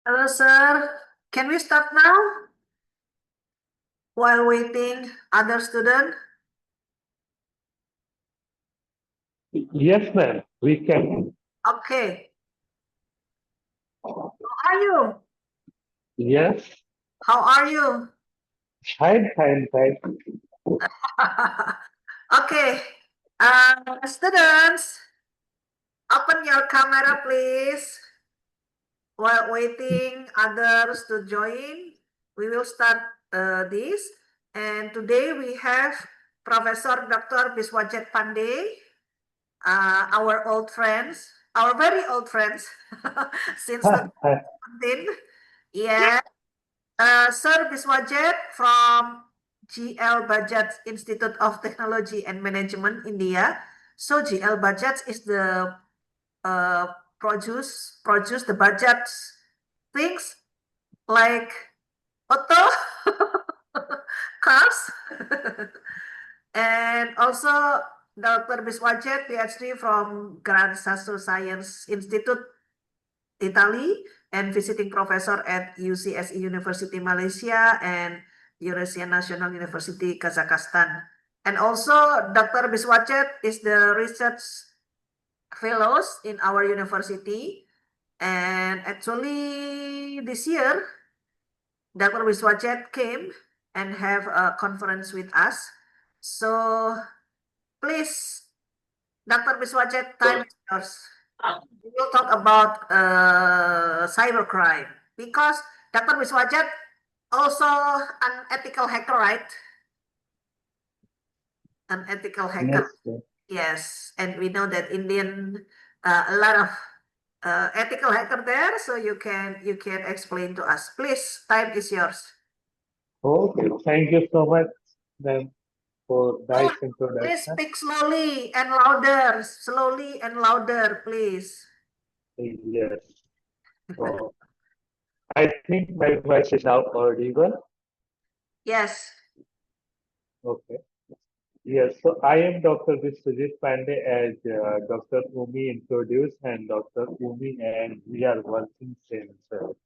Hello, sir. Can we start now while waiting other student? Yes, ma'am, we can. Okay. How are you? Yes, How are you? fine, fine, fine. Okay. Students, open your camera, please. While waiting others to join, we will start this. And today we have Professor Dr. Biswajit Pandey, our old friends, our very old friends since 2017. Yeah, Sir Biswajit from GL Bajaj Institute of Technology and Management, India. So GL Bajaj is the uh, produce the Bajaj things like auto cars and also Dr. Biswajit, PhD from Gran Sasso Science Institute, Italy, and visiting professor at UCSE University Malaysia and Eurasian National University Kazakhstan. And also Dr. Biswajit is the research fellows in our university. And actually this year, Dr. Biswajit came and have a conference with us. So please, Dr. Biswajit, time is yours. We will talk about cybercrime because Dr. Biswajit also an ethical hacker, right? An ethical hacker. Yes, sir. Yes, and we know that Indian a lot of ethical hacker there, so you can explain to us. Please, time is yours. Okay, thank you so much, ma'am, for Oh, nice please introduction. speak slowly and louder, please. Yes, so I think my voice is now audible. Yes. Okay. Yes, so I am Dr. Biswajit Pandey, as Dr. Umi introduced, and Dr. Umi, and we are working since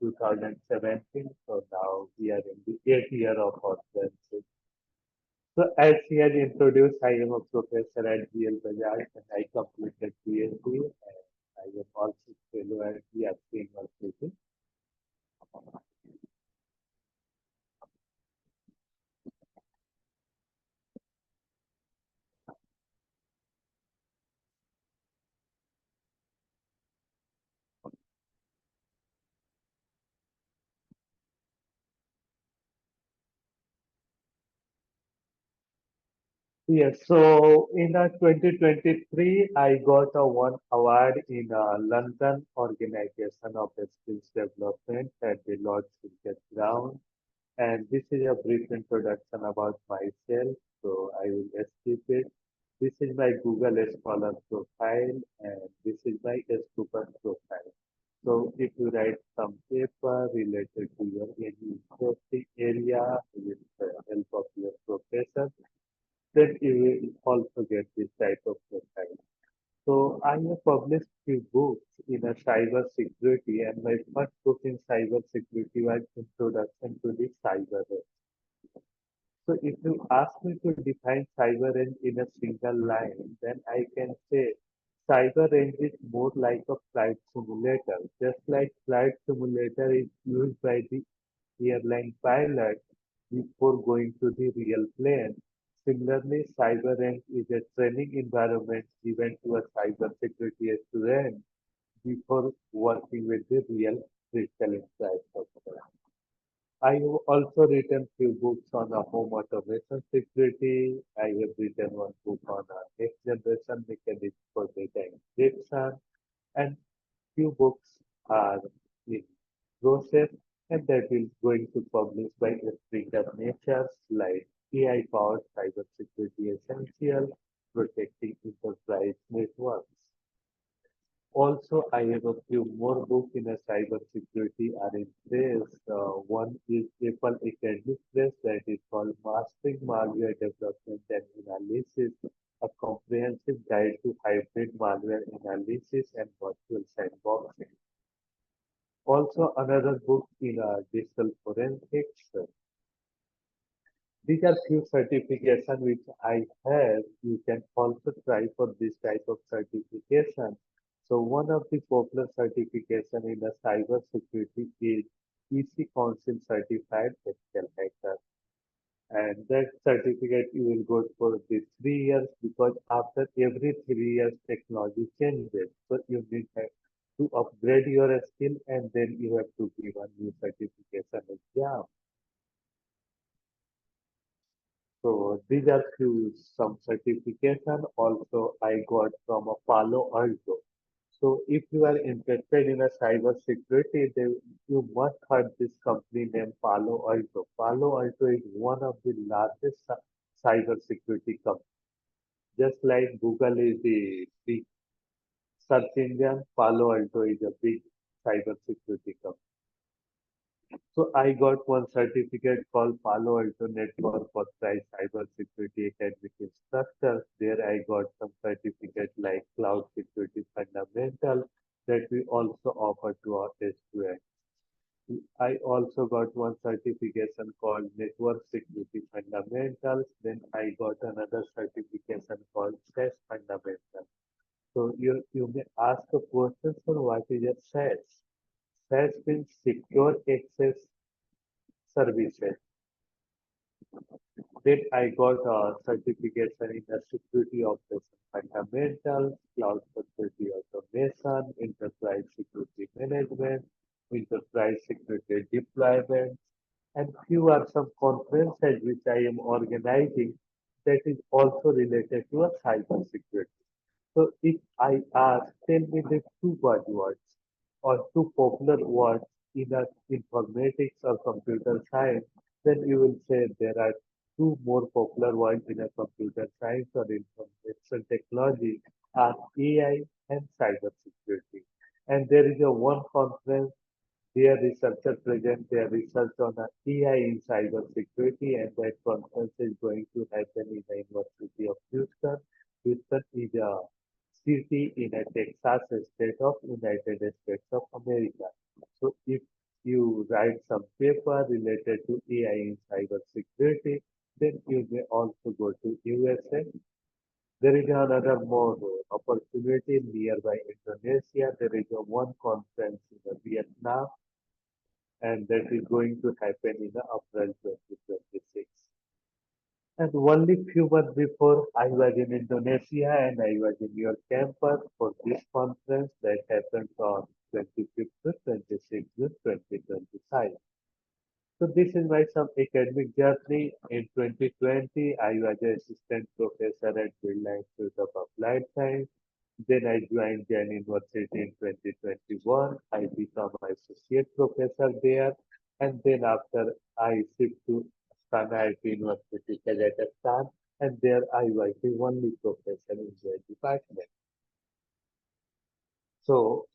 2017. So now we are in the 8th year of our friendship. So as he has introduced, I am a professor at GL Bajaj and I completed PhD and I am also fellow at the Upper University. Yes, so in 2023, I got a one award in London Organization of Skills Development at the Lord Cricket Ground. And this is a brief introduction about myself, so I will skip it. This is my Google Scholar profile, and this is my student profile. So if you write some paper related to your any interesting area with the help of your professor, then you will also get this type of profile. So I have published few books in a cyber security, and my first book in cyber security was Introduction to the Cyber Risk. So if you ask me to define cyber range in a single line, then I can say cyber range is more like a flight simulator. Just like flight simulator is used by the airline pilot before going to the real plane. Similarly, cyber range is a training environment given to a cyber security student before working with the real critical infrastructure. I have also written few books on home automation security. I have written one book on next generation mechanics for data encryption, and few books are in process, and that will going to publish by Springer Natures like AI powered cybersecurity essential, protecting enterprise networks. Also, I have a few more books in a cyber security are in press. One is Apple Academic Press that is called Mastering Malware Development and Analysis, a comprehensive guide to hybrid malware analysis and virtual sandboxing. also another book in digital forensics. These are few certification which I have. You can also try for this type of certification. So one of the popular certification in the cyber security is EC Council Certified Ethical Hacker. And that certificate you will go for the 3 years because after every 3 years technology changes. So you need to upgrade your skill and then you have to give a new certification exam. So these are few some certification also I got from a Palo Alto. So if you are interested in a cyber security, then you must have this company named Palo Alto. Palo Alto is one of the largest cyber security companies. Just like Google is the big search engine, Palo Alto is a big cyber security company. So I got one certificate called Palo Alto Network Authorized Cyber Security Academic Instructor. There I got some certificate like Cloud Security Fundamental that we also offer to our students. I also got one certification called Network Security Fundamentals. Then I got another certification called SaaS Fundamentals. So you may ask a question, for what is a SaaS? SaaS means Secure Access Services. Then I got a certification in the security operation fundamentals, cloud security automation, enterprise security management, enterprise security deployment, and few are some conferences which I am organizing that is also related to a cyber security. So if I ask, tell me the two buzzwords or two popular words in a informatics or computer science, then you will say there are two more popular words in a computer science or information technology are AI and cyber security. And there is a one conference their researchers present their research on AI in cyber security, and that conference is going to happen in the University of Houston. Houston is a city in a Texas state of United States of America. So if you write some paper related to AI in cyber security, then you may also go to USA. There is another more opportunity nearby Indonesia. There is a one conference in Vietnam and that is going to happen in April 2026. And only few months before, I was in Indonesia and I was in your campus for this conference that happened on 25th to 26th June 2025. So this is my some academic journey. In 2020, I was an assistant professor at Birla Institute of Applied Science. Then I joined Jain University in 2021. I became associate professor there. And then after I shift to Astana University, Kazakhstan. And there I was the only professor in their department. So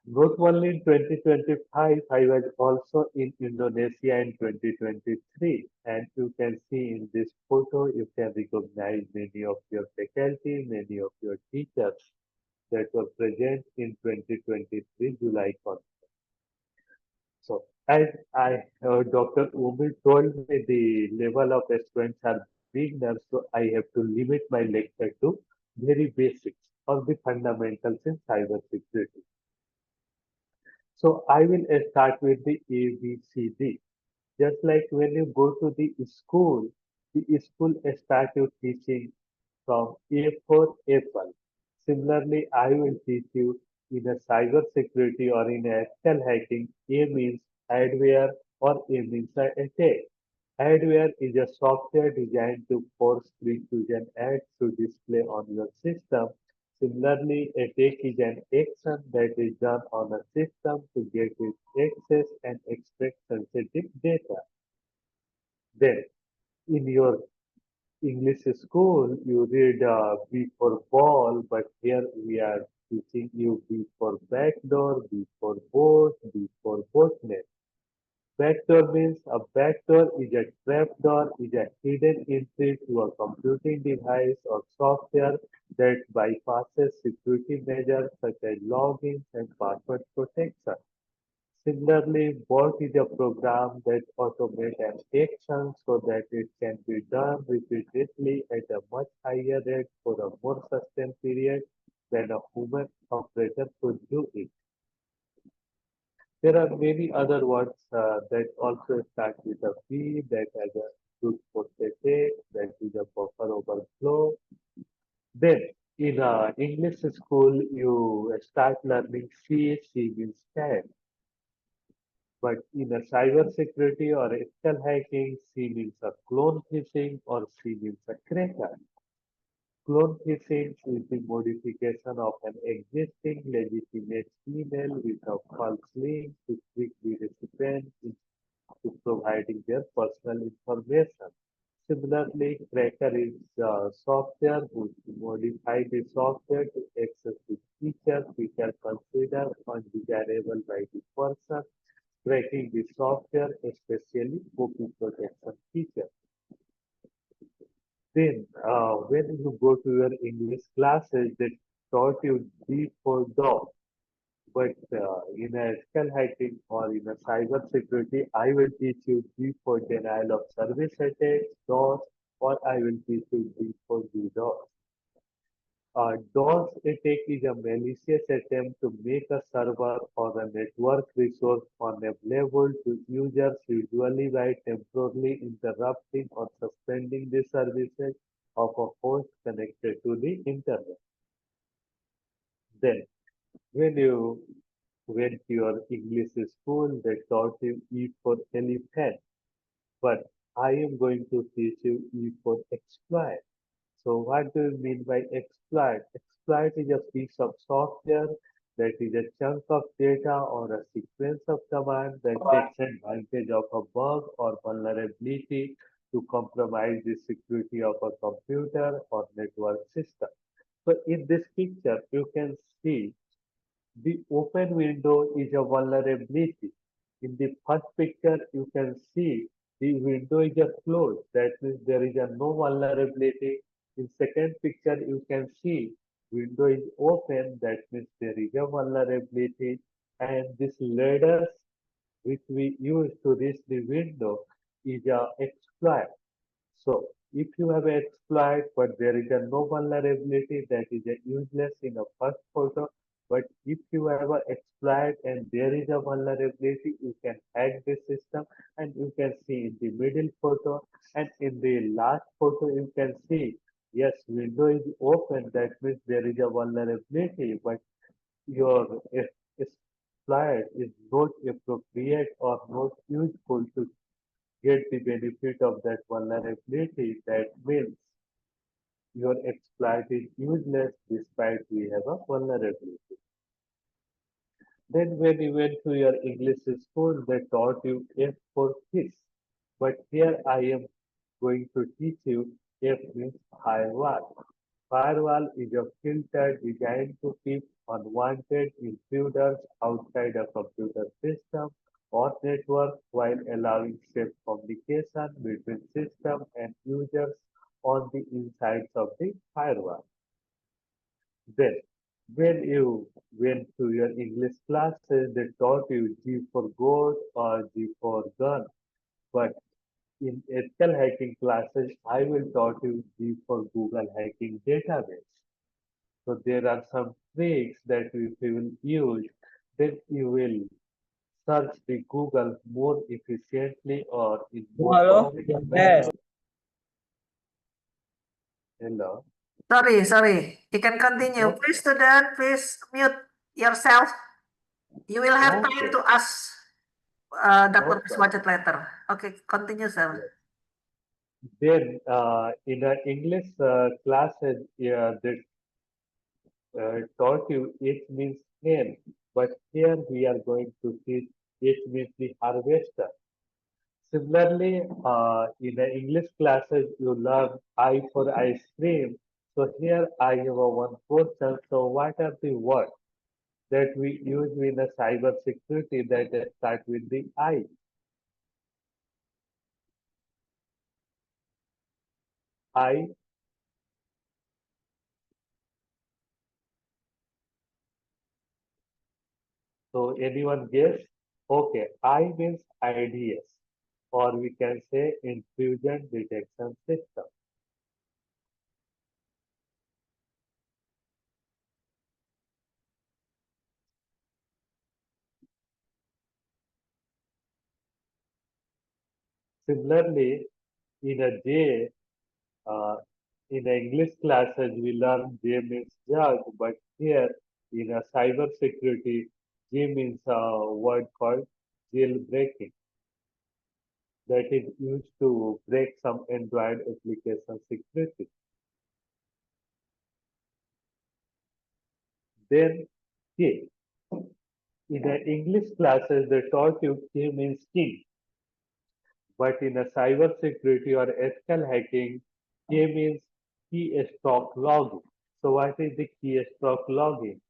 not only in 2025, I was also in Indonesia in 2023. And you can see in this photo, you can recognize many of your faculty, many of your teachers that were present in 2023 July conference. So as Dr. Umi told me the level of students are beginners, so I have to limit my lecture to very basics or the fundamentals in cyber security. So I will start with the ABCD. Just like when you go to the school start you teaching from A for Apple. Similarly, I will teach you in a cyber security or in a ethical hacking. A means adware or A means attack. Adware is a software designed to force pre-fusion ads to display on your system. Similarly, attack is an action that is done on a system to get its access and extract sensitive data. Then, in your English school, you read B for ball, but here we are teaching you B for backdoor, B for boat, B for botnet. Backdoor means a backdoor is a trapdoor, is a hidden entry to a computing device or software that bypasses security measures such as login and password protection. Similarly, bot is a program that automates an action so that it can be done repeatedly at a much higher rate for a more sustained period than a human operator could do it. There are many other words that also start with a B that has a root potato that is a buffer overflow. Then in English school, you start learning C. C means cat. But in a cyber security or ethical hacking, C means a clone phishing or C means a cracker. Clone phishing is the modification of an existing legitimate email with a false link to trick the recipient into providing their personal information. Similarly, cracker is software which modify the software to access the features which are considered undesirable by the person cracking the software, especially cookie protection feature. Then, when you go to your English classes, they taught you D for dog. But in a ethical hacking or in a cyber security, I will teach you D for denial of service attacks, DOS, or I will teach you D for DDoS. DOS attack is a malicious attempt to make a server or a network resource unavailable to users, usually by temporarily interrupting or suspending the services of a host connected to the internet. Then, when you went to your English school, they taught you E for elephant, but I am going to teach you E for exploit. So what do you mean by exploit? Exploit is a piece of software that is a chunk of data or a sequence of commands that takes advantage of a bug or vulnerability to compromise the security of a computer or network system. So in this picture, you can see the open window is a vulnerability. In the first picture, you can see the window is a closed. That means there is a no vulnerability. In second picture, you can see window is open. That means there is a vulnerability. And this ladder which we use to reach the window is a exploit. So if you have an exploit, but there is a no vulnerability, that is a useless in a first photo. But if you have an exploit and there is a vulnerability, you can hack the system and you can see in the middle photo and in the last photo, you can see, yes, window is open. That means there is a vulnerability, but your exploit is not appropriate or not useful to get the benefit of that vulnerability. That means your exploit is useless despite we have a vulnerability. Then when you went to your English school, they taught you F for fish. But here I am going to teach you F means firewall. Firewall is a filter designed to keep unwanted intruders outside a computer system or network while allowing safe communication between system and users on the insides of the firewall. Then, when you went to your English classes, they taught you G for goat or G for gun. But in ethical hacking classes, I will taught you G for Google hacking database. So there are some tricks that if you will use, then you will search the Google more efficiently or in more Halo, confident yes. manner. Hello. Sorry. You can continue. Okay. Please, student, please mute yourself. You will have time Okay. to ask Dr. Okay. Swajat later. Okay, continue, sir. Yes. Then in the English classes, they taught you it means hen, but here we are going to teach it means the harvester. Similarly, in the English classes, you learn I for ice cream. So here I have a one question. So what are the words that we use in the cyber security that start with the I? I. So anyone guess? Okay, I means IDS, or we can say intrusion detection system. Similarly, in a J, uh, in the English classes, we learn J means judge, but here in a cyber security, J means a word called jailbreaking that is used to break some Android application security. Then K. In the English classes, they taught you K means king, but in a cyber security or ethical hacking, K means keystroke logging. So what is the keystroke logging?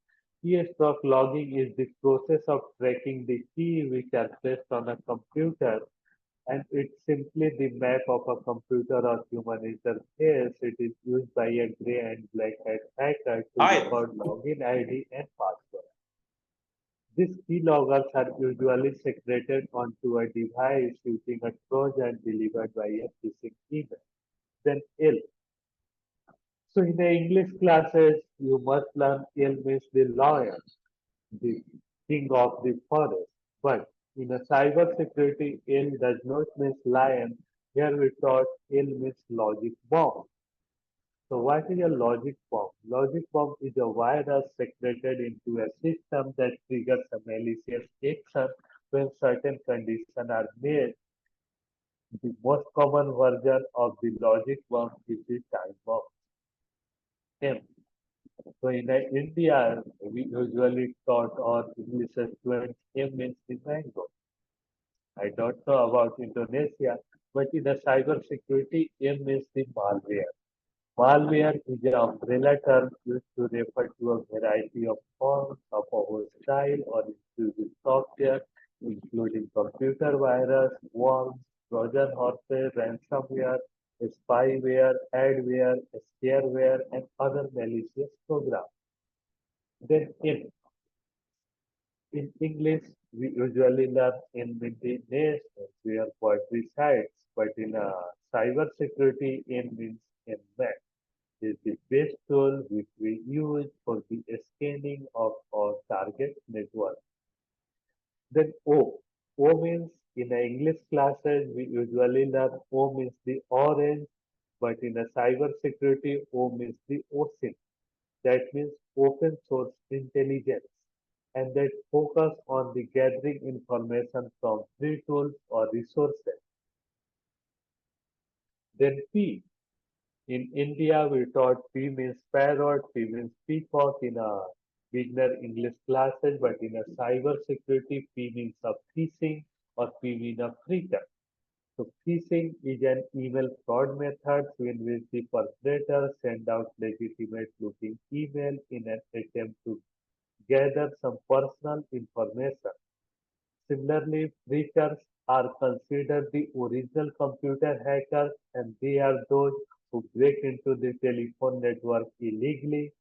Keystroke logging is the process of tracking the key which are placed on a computer, and it's simply the map of a computer or human interface. It is used by a gray and black hat hacker to Hi. record login ID and password. These keyloggers are usually secreted onto a device using a Trojan delivered by a phishing email. Then L. So in the English classes, you must learn L means the lawyer, the king of the forest. But in a cyber security, L does not mean lion. Here we taught L means logic bomb. So what is a logic bomb? Logic bomb is a virus secreted into a system that triggers a malicious action when certain conditions are met. The most common version of the logic bomb is the time bomb. M. So in India, we usually taught our English students M means the mango. I don't know about Indonesia, but in the cyber security, M means the malware. Malware is an umbrella term used to refer to a variety of forms of a hostile or intrusive software, including computer virus, worms, Trojan horses, ransomware, spyware, adware, scareware, and other malicious programs. Then in English, we usually learn in the nest where poetry resides, but in cyber security, N means in Mac is the best tool which we use for the scanning of our target network. Then O. O means in the English classes we usually learn O means the orange, but in a cyber security O means the OSINT. That means open source intelligence, and that focus on the gathering information from free tools or resources. Then P. In India, we taught P means parrot, P means peacock in a beginner English classes, but in a cyber security, P means a phishing or P means a freeter. So phishing is an email fraud method in which the perpetrator send out legitimate looking email in an attempt to gather some personal information. Similarly, freakers are considered the original computer hackers, and they are those who break into the telephone network illegally.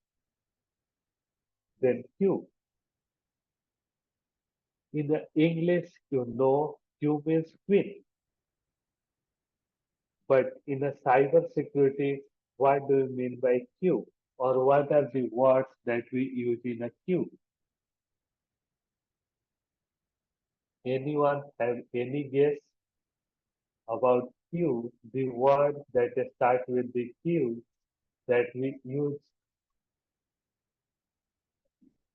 Then Q. In the English, Q means queen, but in a cyber security, what do you mean by Q? Or what are the words that we use in a Q? Anyone have any guess about Q? The word that starts with the Q that we use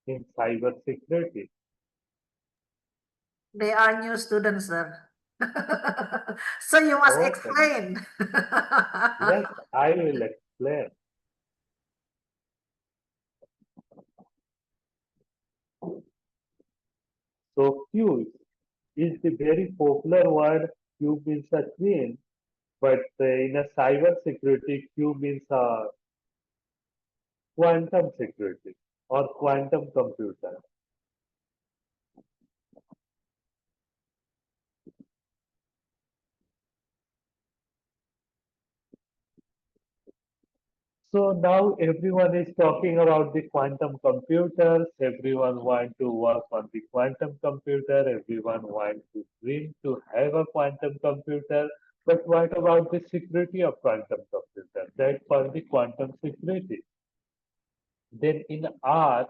in cyber security. They are new students, sir. So you must Okay, explain. yes, I will explain. So Q is the very popular word. Q means a queen, but in a cyber security, Q means a quantum security or quantum computer. So now everyone is talking about the quantum computers. Everyone want to work on the quantum computer. Everyone want to dream to have a quantum computer. But what about the security of quantum computer? That for the quantum security. Then in R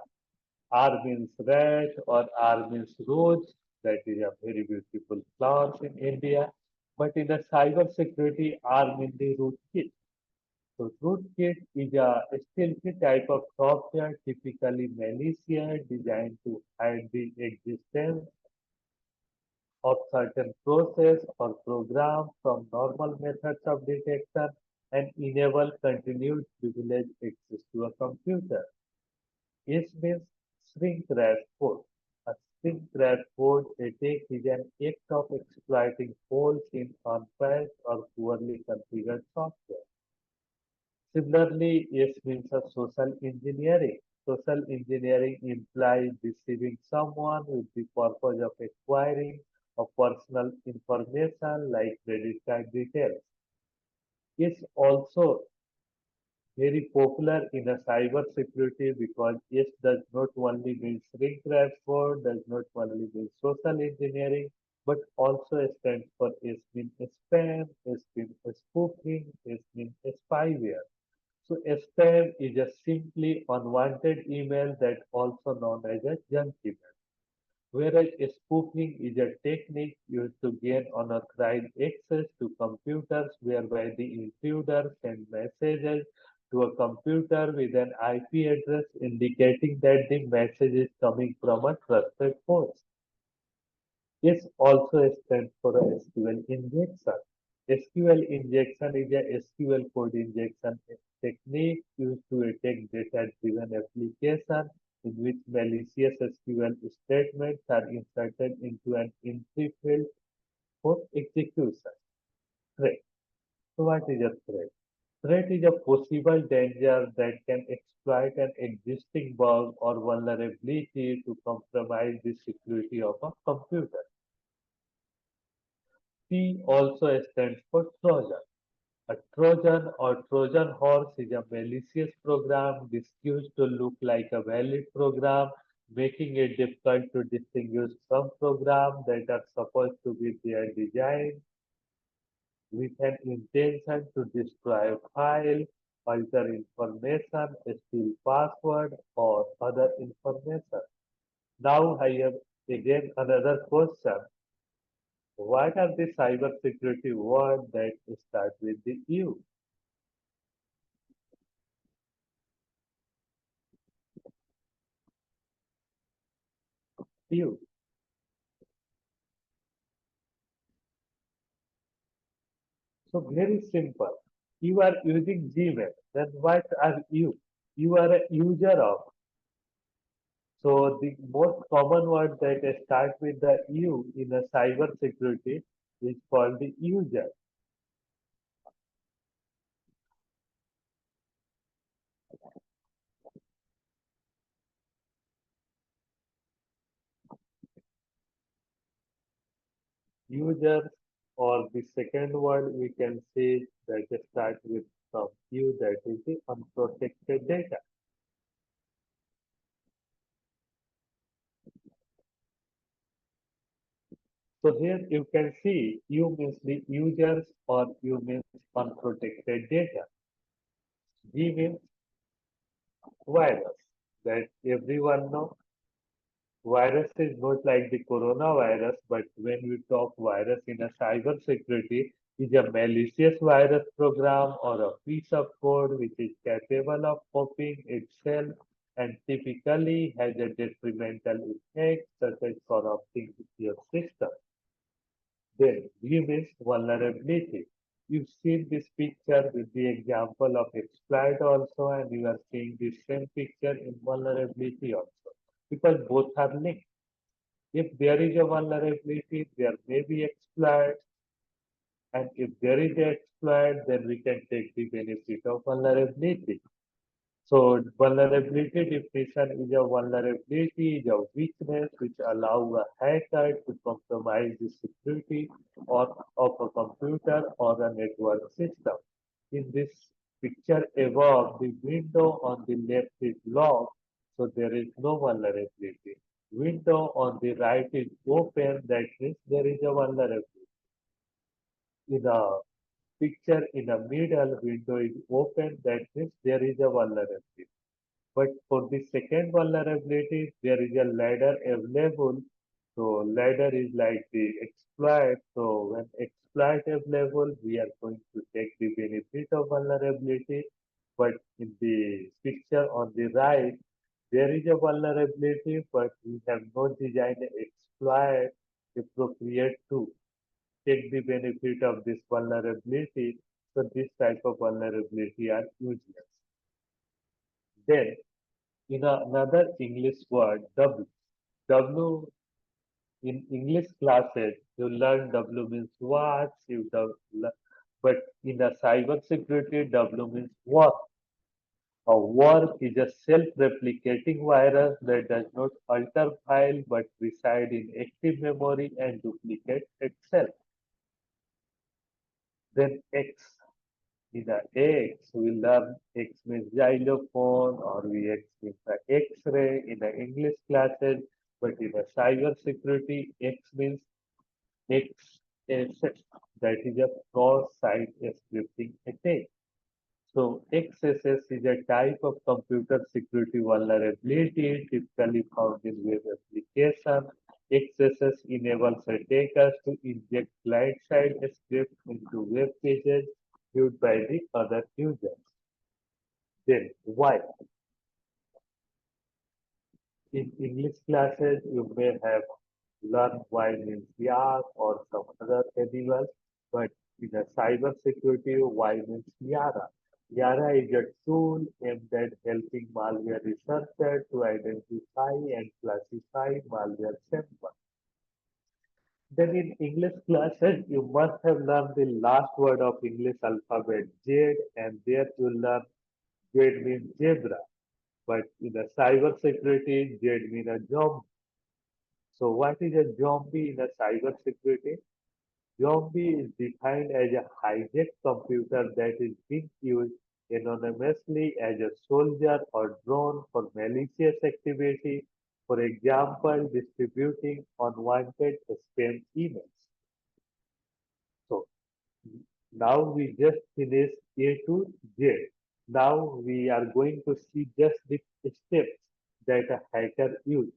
means red or R means rose. That is a very beautiful flowers in India. But in the cyber security, R means the rootkit. So rootkit is a stealthy type of software, typically malicious, designed to hide the existence of certain process or program from normal methods of detection and enable continued privileged access to a computer. S means shrink wrap code. A shrink wrap code attack is an act of exploiting holes in unpatched or poorly configured software. Similarly, S means a social engineering. Social engineering implies deceiving someone with the purpose of acquiring a personal information like credit card details. It's also very popular in a cyber security because it does not only mean shrink wrap code, does not only mean social engineering, but also stands for S mean spam, S mean spoofing, S mean spyware. So spam is a simply unwanted email that also known as a junk email. Whereas spoofing is a technique used to gain unauthorized access to computers whereby the intruder sends messages to a computer with an IP address indicating that the message is coming from a trusted source. This also stands for a SQL injection. SQL injection is a SQL code injection technique used to attack data-driven application in which malicious SQL statements are inserted into an entry field for execution. Threat. So what is a threat? Threat is a possible danger that can exploit an existing bug or vulnerability to compromise the security of a computer. T also stands for Trojan. A Trojan or Trojan horse is a malicious program disguised to look like a valid program, making it difficult to distinguish from programs that are supposed to be their design with an intention to destroy a file, alter information, steal password, or other information. Now I have again another question. What are the cybersecurity words that start with the U? U. So very simple. You are using Gmail. Then what are you? You are a user of. So the most common word that start with the U in a cyber security is called the user. Users or the second word we can say that start with from U, that is the unprotected data. So here you can see U means the users or U means unprotected data. G means virus that everyone know. Virus is not like the coronavirus, but when we talk virus in a cyber security, is a malicious virus program or a piece of code which is capable of copying itself and typically has a detrimental effect such as corrupting your system. Then we means vulnerability. You've seen this picture with the example of exploit also, and you are seeing the same picture in vulnerability also, because both are linked. If there is a vulnerability, there may be exploit, and if there is an exploit, then we can take the benefit of vulnerability. So vulnerability definition is a vulnerability, is a weakness which allow a hacker to compromise the security or of a computer or a network system. In this picture above, the window on the left is locked, so there is no vulnerability. Window on the right is open, that means there is a vulnerability. In a picture in the middle, window is open, that means there is a vulnerability. But for the second vulnerability, there is a ladder available. So ladder is like the exploit. So when exploit available, we are going to take the benefit of vulnerability. But in the picture on the right, there is a vulnerability, but we have not designed an exploit appropriate to take the benefit of this vulnerability. So this type of vulnerability are useless. Then in another English word, W. W in English classes, you learn W means what, but in a cyber security, W means work. A work is a self-replicating virus that does not alter file but reside in active memory and duplicate itself. Then X. In a X, we learn X means xylophone or we X means the X-ray in the English classes, but in a cyber security, X means XSS, that is a cross-site scripting attack. So XSS is a type of computer security vulnerability typically found in web application. XSS enables attackers to inject client-side scripts into web pages viewed by the other users. Then Y. In English classes, you may have learned Y means yak or some other animal, but in a cyber security, Y means Yara. Yara is a tool aimed at helping malware researchers to identify and classify malware samples. Then in English classes, you must have learned the last word of English alphabet Z, and there you learn Z means zebra. But in the cyber security, Z means a zombie. So what is a zombie in a cyber security? Zombie is defined as a hijacked computer that is being used anonymously as a soldier or drone for malicious activity, for example, distributing unwanted spam emails. So now we just finished A to Z. Now we are going to see just the steps that a hacker uses.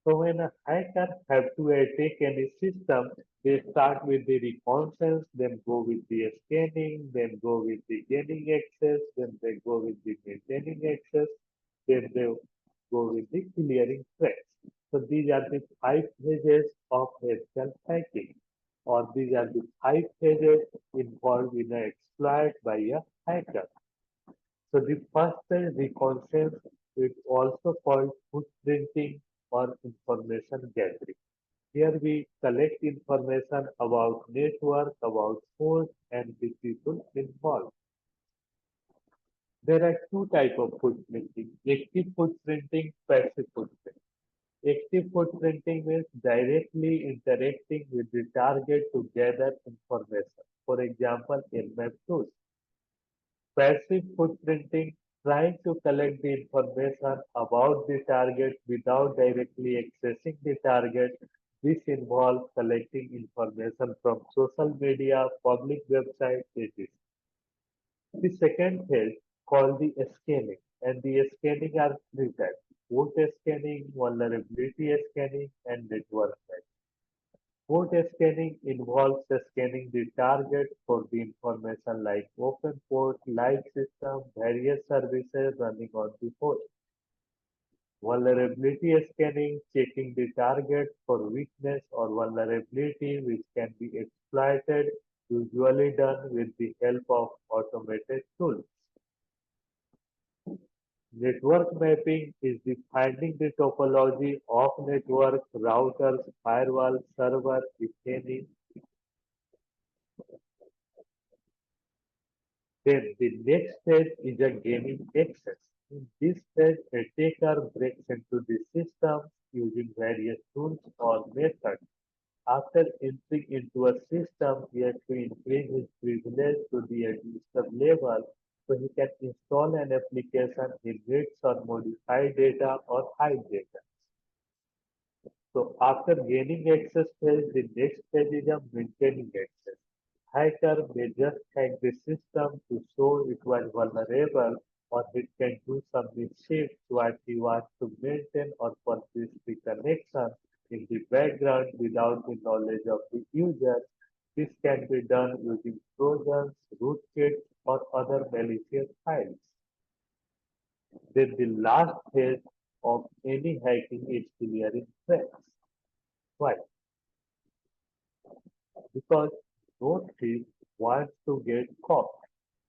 So when a hacker have to attack any system, they start with the reconnaissance, then go with the scanning, then go with the gaining access, then they go with the maintaining access, then they go with the clearing threats. So these are the five phases of ethical hacking, or these are the five phases involved in an exploit by a hacker. So the first is reconnaissance, it's also called footprinting or information gathering. Here we collect information about network, about host, and the people involved. There are two types of footprinting, active footprinting, passive footprinting. Active footprinting means directly interacting with the target to gather information. For example, Nmap tools. Passive footprinting, trying to collect the information about the target without directly accessing the target. This involves collecting information from social media, public websites, etc. The second phase, called the scanning, and the scanning are three types: port scanning, vulnerability scanning, and network scanning. Port scanning involves scanning the target for the information like open port, live system, various services running on the host. Vulnerability scanning, checking the target for weakness or vulnerability which can be exploited, usually done with the help of automated tools. Network mapping is the finding the topology of network, routers, firewall, server, if any. Then the next stage is a gaining access. In this stage, a attacker breaks into the system using various tools or methods. After entering into a system, he has to increase his privilege to the administrative level So he can install an application, he reads or modify data or hide data. So after gaining access phase, the next phase is a maintaining access. Hacker may just hack the system to show it was vulnerable, or it can do some mischief what he wants to maintain or persist the connection in the background without the knowledge of the user. This can be done using trojans, rootkits, or other malicious files. Then the last phase of any hacking is clearing threats. Why? Because no thief wants to get caught.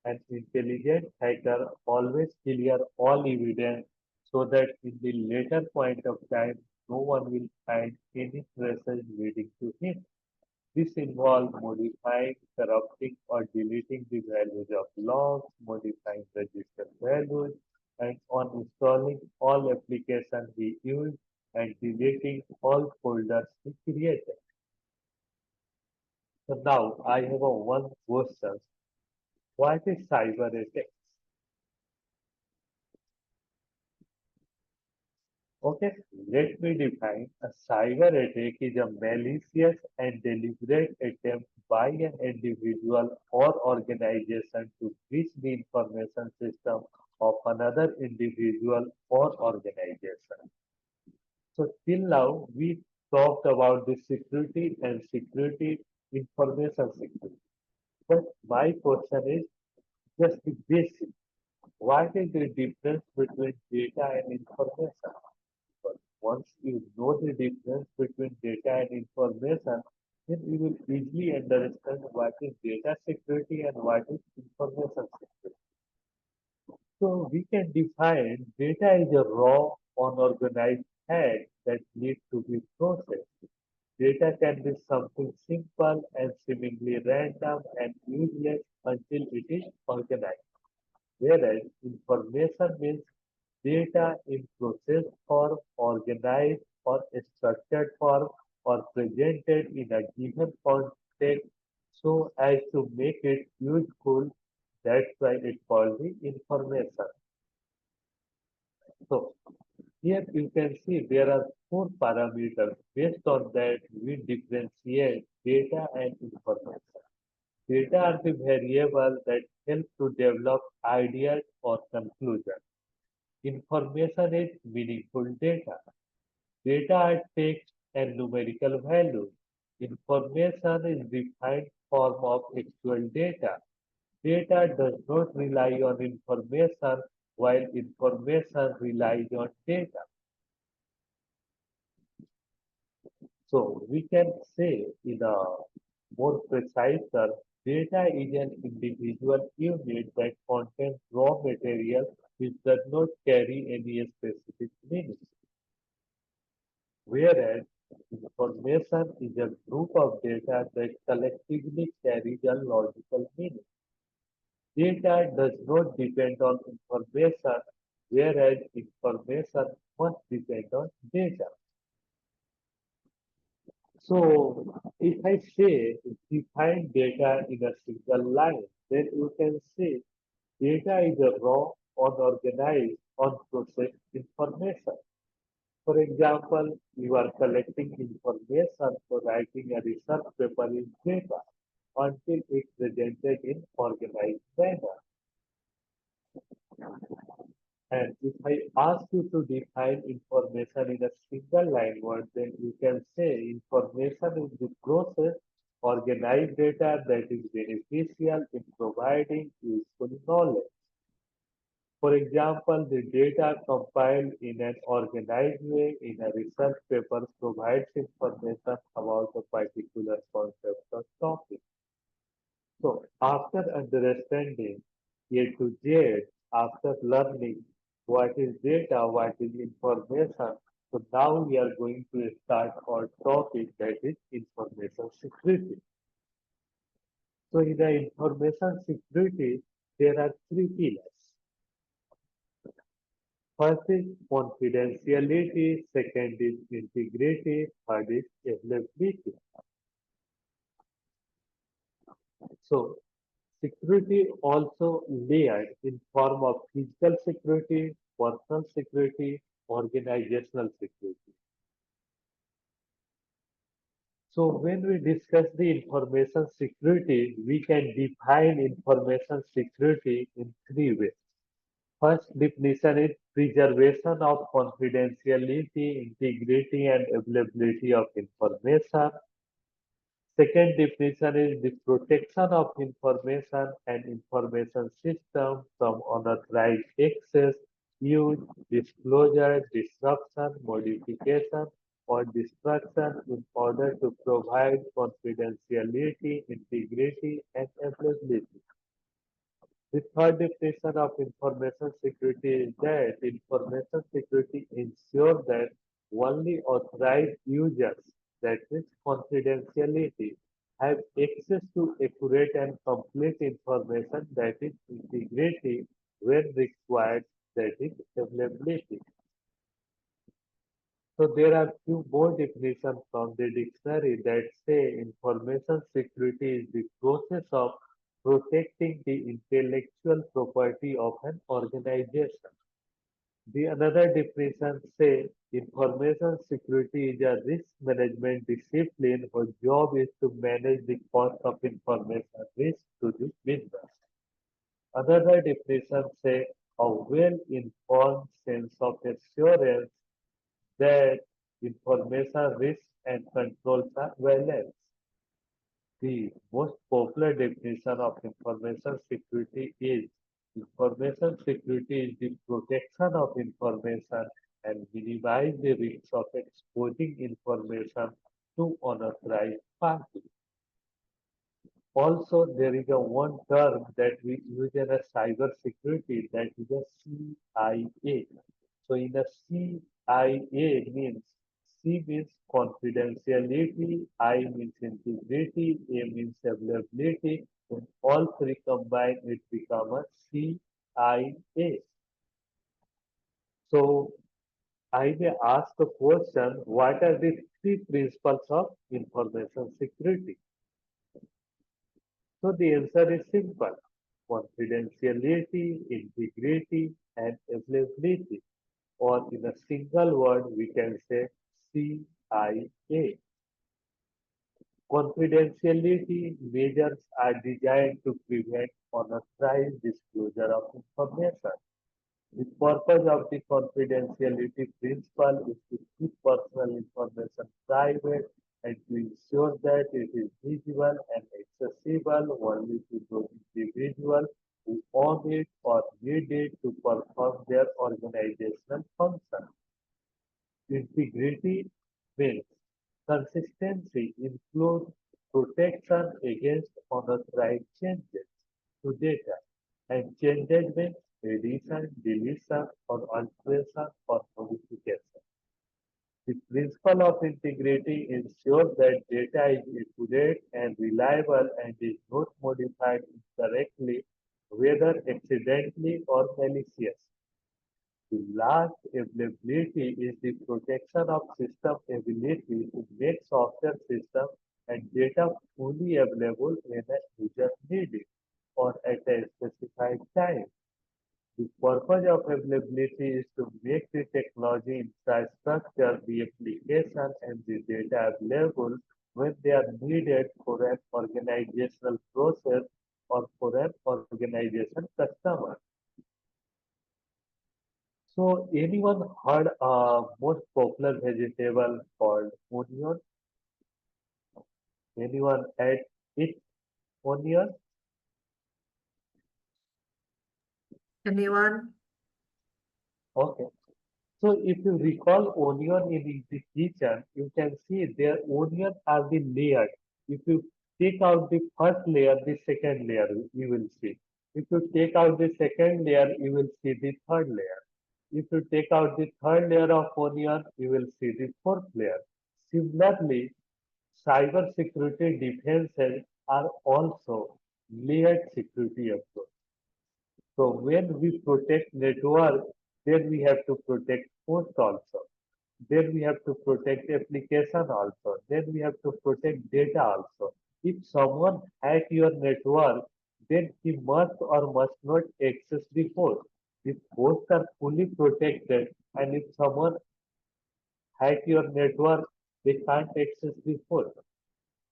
An intelligent hacker always clear all evidence so that in the later point of time, no one will find any traces leading to him. This involves modifying, corrupting, or deleting the values of logs, modifying registered values, and uninstalling all applications he used and deleting all folders he created. So now I have a one question. What is cyber attack? Okay, let me define. A cyber attack is a malicious and deliberate attempt by an individual or organization to breach the information system of another individual or organization. So till now, we talked about the security and security information security. But my question is just the basic. What is the difference between data and information? But once you know the difference between data and information, then you will easily understand what is data security and what is information security. So we can define data is a raw, unorganized fact that needs to be processed. Data can be something simple and seemingly random and useless until it is organized. Whereas information means data in processed form, organized or structured form, or presented in a given context so as to make it useful. That's why it's called the information. So here you can see there are four parameters. Based on that, we differentiate data and information. Data are the variables that help to develop ideas or conclusions. Information is meaningful data. Data are text and numerical values. Information is defined form of actual data. Data does not rely on information while information relies on data. So we can say in a more precise term, data is an individual unit that contains raw material which does not carry any specific meaning. Whereas information is a group of data that collectively carries a logical meaning. Data does not depend on information, whereas information must depend on data. So if I say define data in a single line, then you can say data is a raw, unorganized, unprocessed information. For example, you are collecting information for writing a research paper in data until it's presented in organized manner. And if I ask you to define information in a single line word, then you can say information is the process, organized data that is beneficial in providing useful knowledge. For example, the data compiled in an organized way in a research paper provides information about a particular concept or topic. So, after understanding A to Z, after learning what is data, what is information, so now we are going to start our topic that is information security. So, in the information security, there are three pillars. First is confidentiality, second is integrity, third is availability. So, Security also layered in form of physical security, personal security, organizational security. So when we discuss the information security, we can define information security in three ways. First definition is preservation of confidentiality, integrity, and availability of information. Second definition is the protection of information and information system from unauthorized access, use, disclosure, disruption, modification, or destruction in order to provide confidentiality, integrity, and availability. The third definition of information security is that information security ensures that only authorized users, that is confidentiality, have access to accurate and complete information, that is integrity, when required, that is availability. So there are few more definitions from the dictionary that say information security is the process of protecting the intellectual property of an organization. The another definition say information security is a risk management discipline whose job is to manage the cost of information risk to the business. Another definition say a well-informed sense of assurance that information risk and controls are balanced. The most popular definition of information security is information security is the protection of information and minimize the risks of exposing information to unauthorized parties. Also, there is a one term that we use in a cyber security that is a CIA. So in a CIA means C means confidentiality, I means integrity, A means availability. When all three combine, it becomes a CIA. So I may ask a question, what are the three principles of information security? So the answer is simple. Confidentiality, integrity, and availability. Or in a single word, we can say CIA. Confidentiality measures are designed to prevent unauthorized disclosure of information. The purpose of the confidentiality principle is to keep personal information private and to ensure that it is visible and accessible only to those individuals who own it or need it to perform their organizational function. Integrity means consistency includes protection against unauthorized changes to data, and changes means addition, deletion, or alteration or modification. The principle of integrity ensures that data is accurate and reliable and is not modified incorrectly, whether accidentally or maliciously. The last availability is the protection of system ability to make software system and data fully available when a user needs it or at a specified time. The purpose of availability is to make the technology infrastructure, the application, and the data available when they are needed for an organizational process or for an organization customer. So anyone heard a most popular vegetable called onion? Anyone ate it onion? Anyone? Okay. So if you recall onion in the kitchen, you can see their onion are the layered. If you take out the first layer, the second layer you will see. If you take out the second layer, you will see the third layer. If you take out the third layer of onion, you will see the fourth layer. Similarly, cyber security defenses are also layered security approach. So when we protect network, then we have to protect host also. Then we have to protect application also. Then we have to protect data also. If someone hack your network, then he must or must not access the host. If hosts are fully protected, and if someone hack your network, they can't access the host.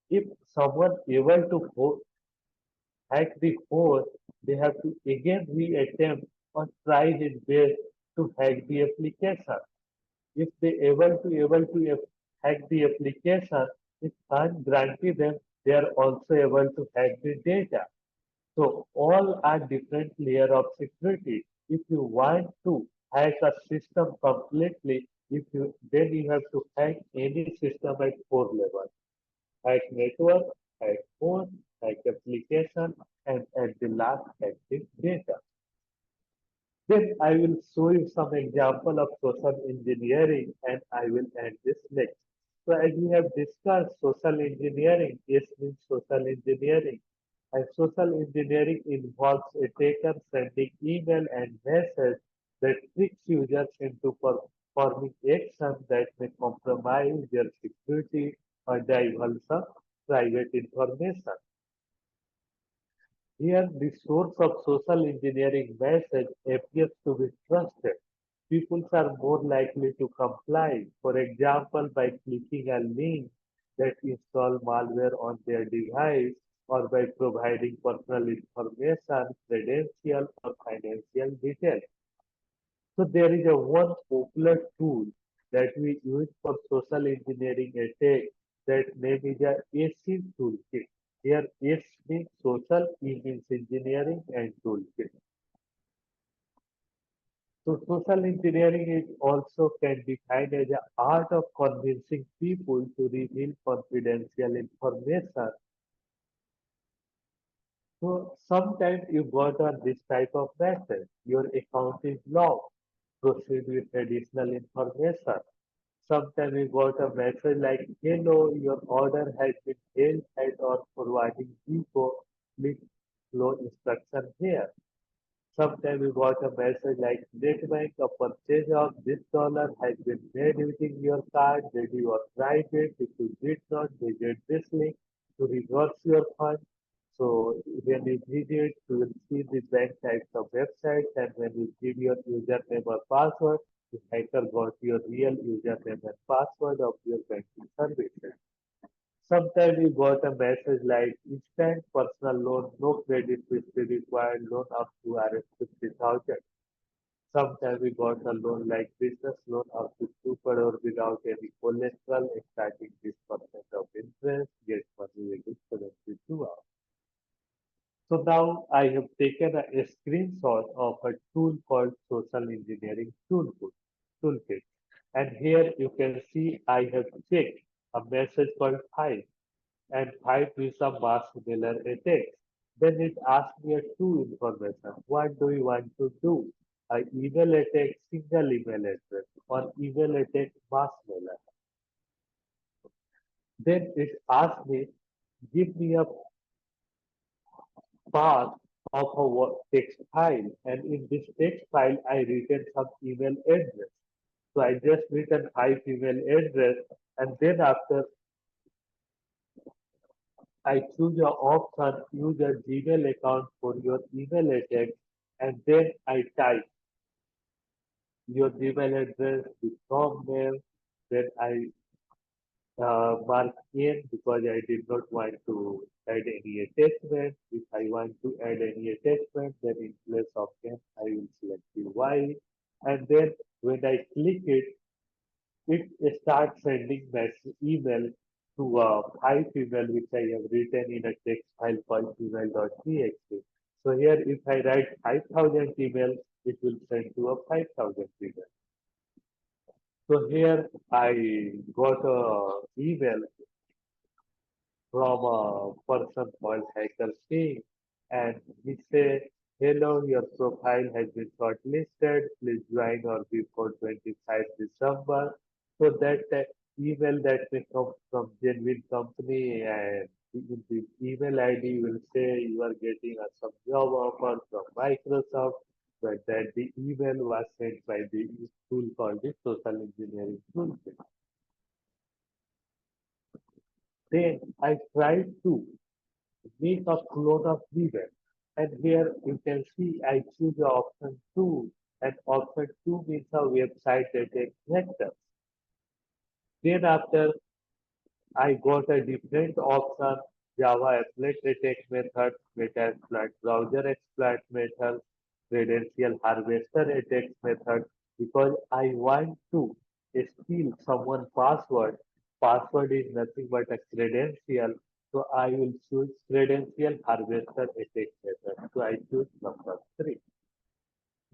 If someone able to hack the host, they have to again reattempt or try his best to hack the application. If they able to hack the application, it can't guarantee them they are also able to hack the data. So all are different layer of security. If you want to hack a system completely, if you then you have to hack any system at 4 levels. Hack network, hack phone, hack application, and at the last hack the data. Then I will show you some example of social engineering and I will end this lecture. So as we have discussed social engineering, yes means social engineering. And social engineering involves attacker sending email and message that tricks users into performing actions that may compromise their security or divulge some private information. Here, the source of social engineering message appears to be trusted. People are more likely to comply, for example, by clicking a link that installs malware on their device or by providing personal information, credential, or financial details. So there is a one popular tool that we use for social engineering attack that name is a ACE toolkit. Here ACE means social, E means engineering and toolkit. So social engineering is also can be defined as the art of convincing people to reveal confidential information. So sometimes you got on this type of message. Your account is locked. Proceed with additional information. Sometimes we got a message like, hello, your order has been held at our forwarding depot. Please follow instruction here. Sometimes we got a message like, NetBank, a purchase of this dollar has been made using your card. Did you authorize it? If you did not, visit this link to reverse your funds. So when you visit, you will see the bank types of websites, and when you give your username or password, the hacker got your real username and password of your banking services. Sometimes we got a message like instant personal loan, no credit history required, loan up to Rs 50,000. Sometimes we got a loan like business loan up to 2 crore without any collateral, starting this percent of interest, get money within 72 hours. So now I have taken a screenshot of a tool called Social Engineering Toolkit. And here you can see I have checked a message called 5 and 5 is a mass mailer attack. Then it asks me a two information. What do you want to do? A email attack single email address or email attack mass mailer. Then it asks me, give me a path of a text file, and in this text file I written some email address. So I just written 5 email address, and then after I choose your option, use a Gmail account for your email address, and then I type your Gmail address, the thumbnail, then I mark in because I did not want to add any attachment. If I want to add any attachment, then in place of N, I will select the Y. And then when I click it, it starts sending email to a 5 email which I have written in a text file called email.txt. So here if I write 5,000 email, it will send to a 5,000 email. So here I got a email from a person called Hacker King, and he said, hello, your profile has been shortlisted. Please join our before 25 December. So that email that may come from genuine company, and in the email ID will say you are getting a some job offer from Microsoft, but that the email was sent by the tool called the social engineering tool. Then I tried to make a clone of email. And here you can see I choose the option 2, and option 2 means a website that takes vectors. Then after I got a different option, Java applet detect method, meta exploit browser exploit method, credential harvester attacks method, because I want to steal someone password. Password is nothing but a credential, so I will choose credential harvester attack method. So I choose number 3.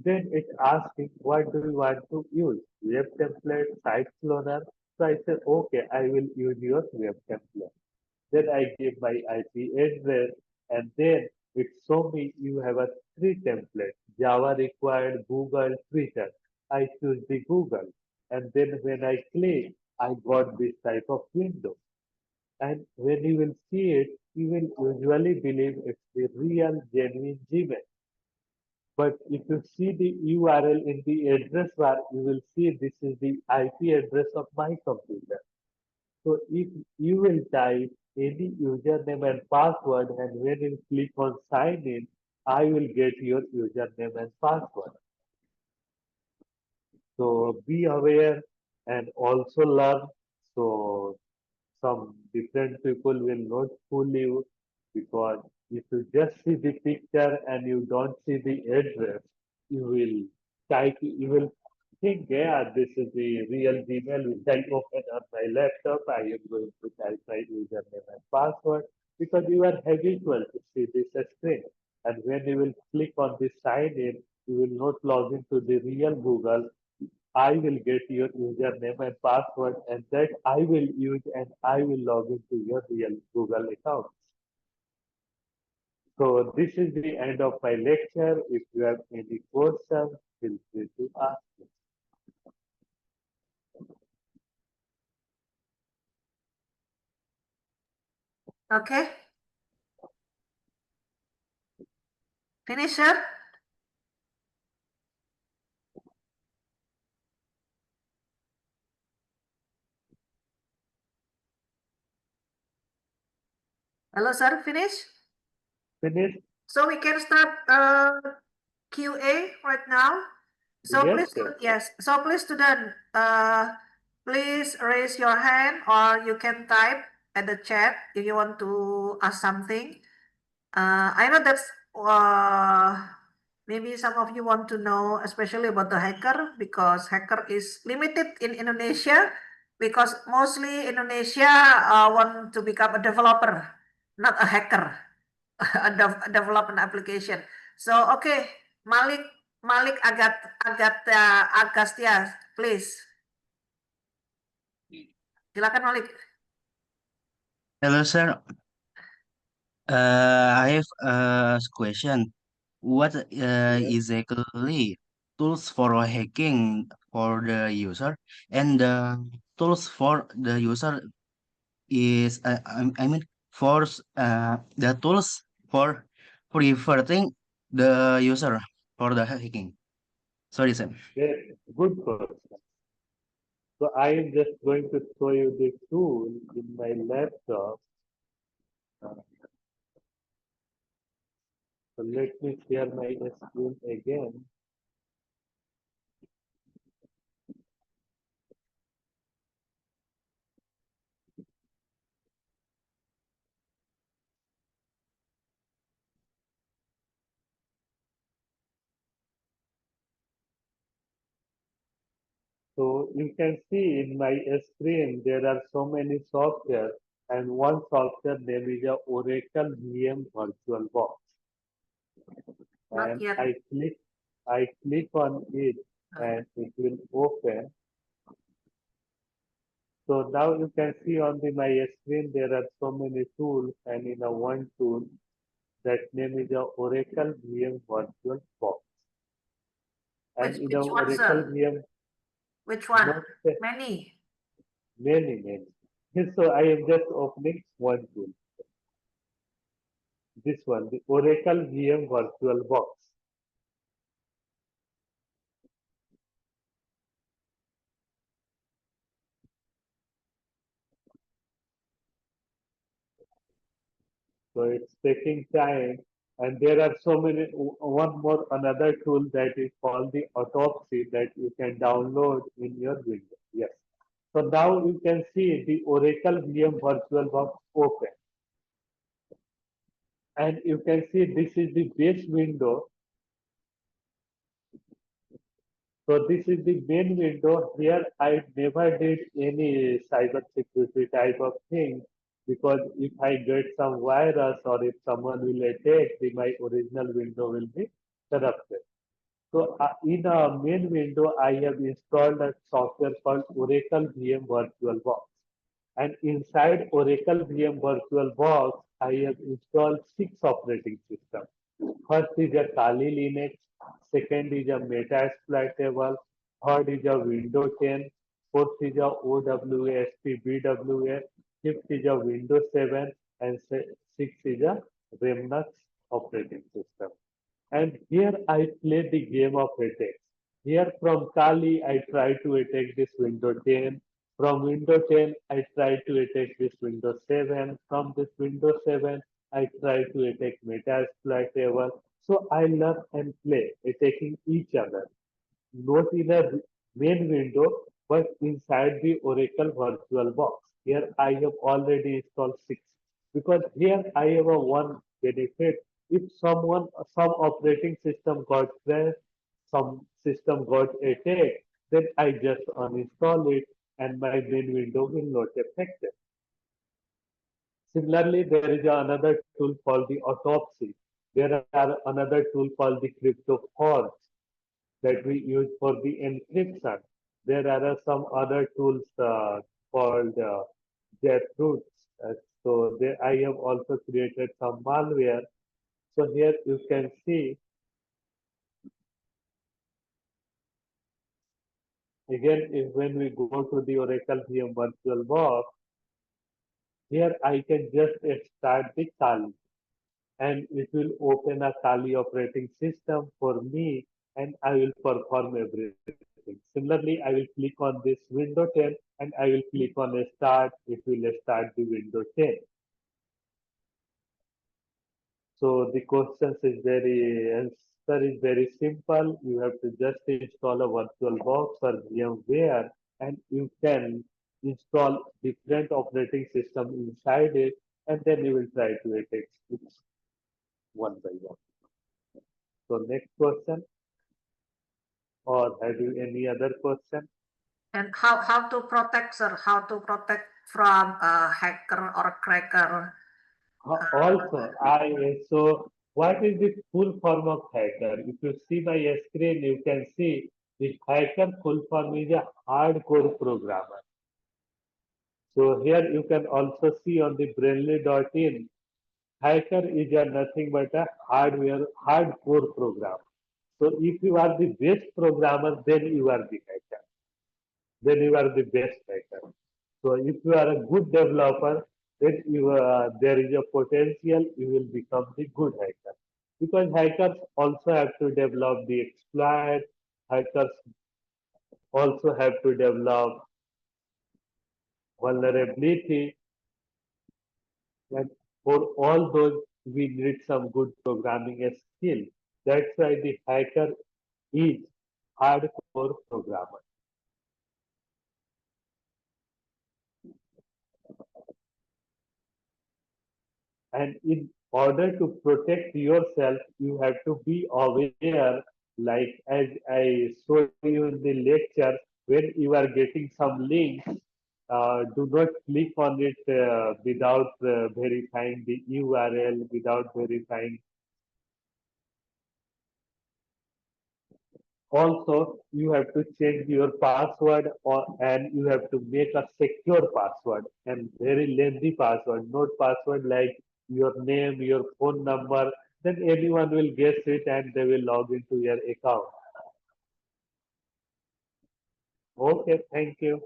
Then it asked me, what do you want to use? Web template, site cloner? So I said, okay, I will use your web template. Then I give my IP address, and then it show me you have a 3 templates. Java required, Google, Twitter. I choose the Google. And then when I click, I got this type of window. And when you will see it, you will usually believe it's the real genuine Gmail. But if you see the URL in the address bar, you will see this is the IP address of my computer. So if you will type any username and password, and when you click on sign in, I will get your username and password. So be aware and also learn. So some different people will not fool you, because if you just see the picture and you don't see the address, you will you will think, yeah, this is the real Gmail which I open on my laptop. I am going to type my username and password, because you are habitual to see this screen. And when you will click on the sign in, you will not log into the real Google. I will get your username and password, and that I will use, and I will log into your real Google account. So this is the end of my lecture. If you have any questions, feel free to ask. Okay, finish, sir. Hello, sir, finish. Finish? So we can start QA right now. So Yes, please, sir. yes. So please, student, please raise your hand, or you can type at the chat if you want to ask something. I know that's maybe some of you want to know, especially about the hacker, because hacker is limited in Indonesia, because mostly Indonesia want to become a developer, not a hacker, develop an application. So okay, Malik Agastya, please. Silakan Malik. Hello, sir. I have a question. What Yes. exactly tools for hacking for the user, and the tools for the user is I mean for the tools for preventing the user for the hacking. Sorry, sir. Very good question. So I am just going to show you the tool in my laptop. Uh, So let me share my screen again. So you can see in my screen there are so many software, and one software name is a Oracle VM VirtualBox. Not And yet. I click on it, and it will open. So now you can see on my screen there are so many tools, and in a one tool that name is a Oracle VM VirtualBox. And in a Which one, Oracle sir? VM, Which one? not Many. many. So I am just opening one tool. This one, the Oracle VM VirtualBox. So it's taking time. And there are so many, another tool that is called the Autopsy that you can download in your Windows. Yes. So now you can see the Oracle VM VirtualBox open. And you can see this is the base window. So this is the main window. Here I never did any cyber security type of thing, because if I get some virus or if someone will attack, my original window will be corrupted. So in a main window, I have installed a software called Oracle VM VirtualBox. And inside Oracle VM VirtualBox, I have installed 6 operating systems. First is a Kali Linux, second is a Metasploitable, third is a Windows 10, fourth is a OWASP BWA, fifth is a Windows 7, and sixth is a Remnux operating system. And here I play the game of attacks. Here from Kali, I try to attack this Windows 10. From Windows 10, I try to attack this Windows 7. From this Windows 7, I try to attack Metasploitable. So I learn and play, attacking each other. Not in a main window, but inside the Oracle VirtualBox. Here I have already installed 6. Because here I have a one benefit. If some operating system got crashed, some system got attacked, then I just uninstall it and my main window will not affect it. Similarly, there is another tool called the Autopsy. There are another tool called the CryptoForge that we use for the encryption. There are some other tools called Jailbroken. So there I have also created some malware. So here you can see, again, when we go to the Oracle VM VirtualBox, here I can just start the Kali, and it will open a Kali operating system for me, and I will perform everything. Similarly, I will click on this window 10 and I will click on start. It will start the window 10. So the answer is very simple. You have to just install a VirtualBox or VMware, and you can install different operating system inside it, and then you will try to attack it one by one. So next question, or have you any other question? And how to protect, sir? How to protect from a hacker or a cracker? Also, so what is the full form of hacker? If you see my screen, you can see the hacker full form is a hardcore programmer. So here you can also see on the Brainly.in, hacker is nothing but a hardcore programmer. So if you are the best programmer, then you are the hacker. Then you are the best hacker. So if you are a good developer, then there is a potential you will become the good hacker. Because hackers also have to develop the exploit, hackers also have to develop vulnerability, and for all those we need some good programming skill. That's why the hacker is hardcore programmer. And in order to protect yourself, you have to be aware, like as I showed you in the lecture, when you are getting some link, do not click on it without verifying the URL, without verifying. Also, you have to change your password, and you have to make a secure password and very lengthy password, not password like your name, your phone number. Then anyone will guess it and they will log into your account. Okay, thank you.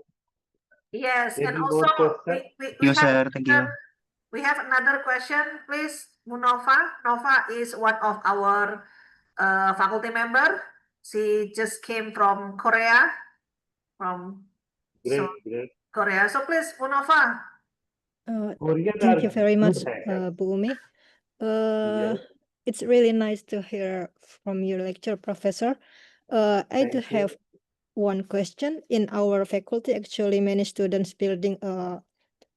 Yes, and Any also more question? Yes, sir. Thank you. we have another question, please. Munova. Nova is one of our faculty member. She just came from Korea, Great, so great. Korea. So please, Munova. Korean Thank are you very good much, hackers. Bu Umi. Yes. it's really nice to hear from your lecture, Professor. I do Thank you. have one question. In our faculty, actually, many students building a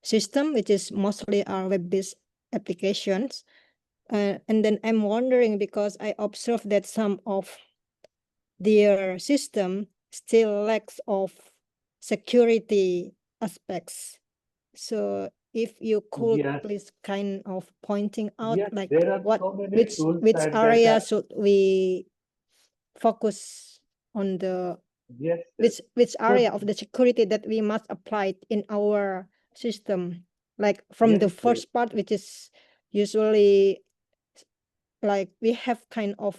system which is mostly our web-based applications. And then I'm wondering because I observed that some of their system still lacks of security aspects. So if you could Yes, please kind of pointing out yes, like there are what so many tools which and that area are, should we focus on the yes, yes. which area So, of the security that we must apply it in our system, like from yes, the yes, first part, which is usually like we have kind of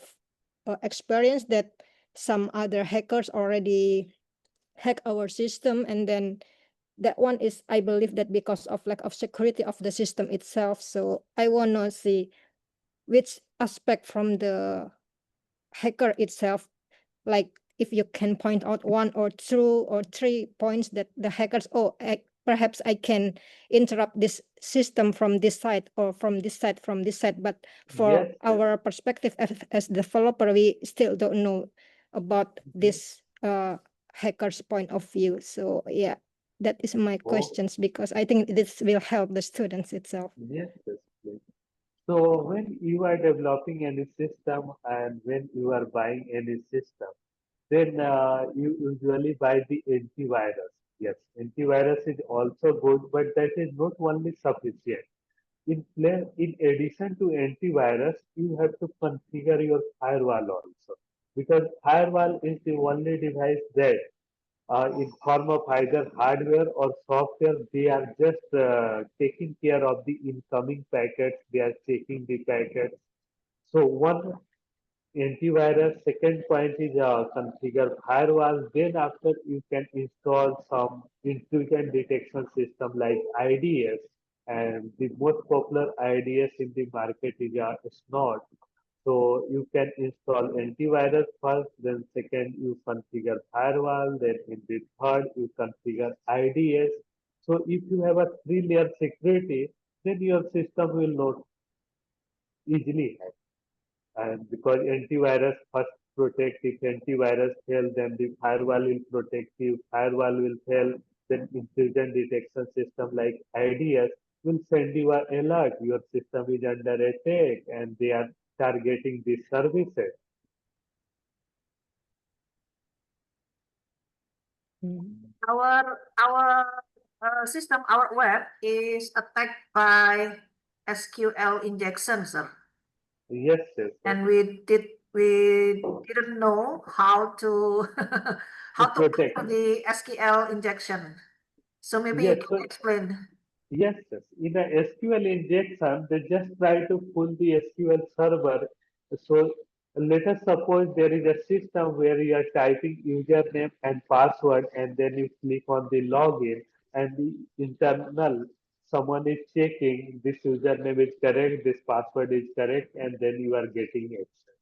experience that some other hackers already hack our system, and then that one is, I believe that because of lack of security of the system itself. So I want to see which aspect from the hacker itself, like if you can point out one or two or three points that the hackers, perhaps I can interrupt this system from this side or from this side, from this side. But for yes, yes. our perspective as developer, we still don't know about Mhm. this hacker's point of view. So yeah, that is my Oh, questions, because I think this will help the students itself. yes, yes, please. So when you are developing any system and when you are buying any system, then you usually buy the antivirus. Yes, antivirus is also good, but that is not only sufficient. In addition to antivirus, you have to configure your firewall also, because firewall is the only device that in form of either hardware or software, they are just taking care of the incoming packets, they are checking the packets. So one antivirus, second point is configure firewall. Then after you can install some intrusion detection system like IDS, and the most popular IDS in the market is Snort. So you can install antivirus first, then second you configure firewall, then in the third you configure IDS. So if you have a three-layer security, then your system will not easily hack. And because antivirus first protect, if antivirus fail, then the firewall will protect you. Firewall will fail, then intrusion detection system like IDS will send you an alert. Your system is under attack and they are targeting these services. Our system, our web is attacked by SQL injection, sir. Yes, yes, yes. And we didn't know how to how to protect. do the SQL injection. So maybe you Yes, can so explain. yes, yes. In a SQL injection, they just try to pull the SQL server. So let us suppose there is a system where you are typing username and password, and then you click on the login, and the internal someone is checking this username is correct, this password is correct, and then you are getting access.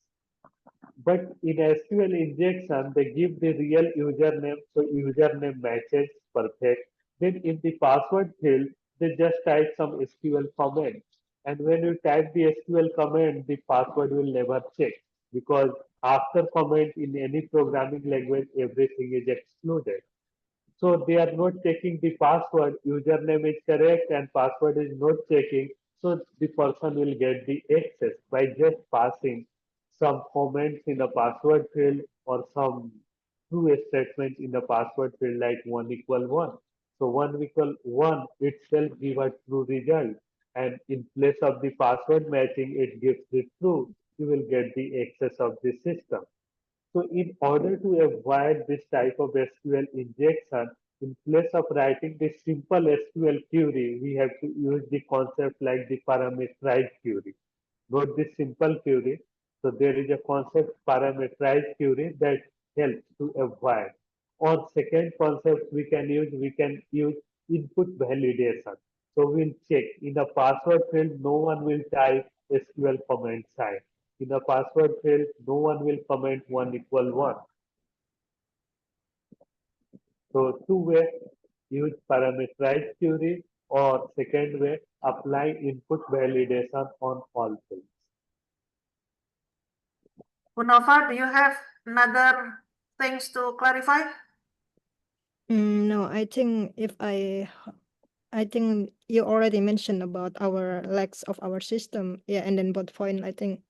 But in SQL injection, they give the real username, so username matches perfect. Then in the password field, they just type some SQL command. And when you type the SQL command, the password will never check, because after comment in any programming language, everything is excluded. So they are not checking the password, username is correct and password is not checking. So the person will get the access by just passing some comments in the password field or some true statement in the password field like 1 = 1. So 1 = 1 itself give a true result. And in place of the password matching, it gives the true. You will get the access of the system. So in order to avoid this type of SQL injection, in place of writing the simple SQL query, we have to use the concept like the parameterized query, not the simple query. So there is a concept parameterized query that helps to avoid. Or second concept we can use input validation. So we'll check in the password field, no one will type SQL command sign. In the password field, no one will comment 1 = 1. So two way, use parameterized query, or second way, apply input validation on all fields. Unova, do you have another things to clarify? No, I think I think you already mentioned about our lacks of our system. Yeah, and then both point, I think,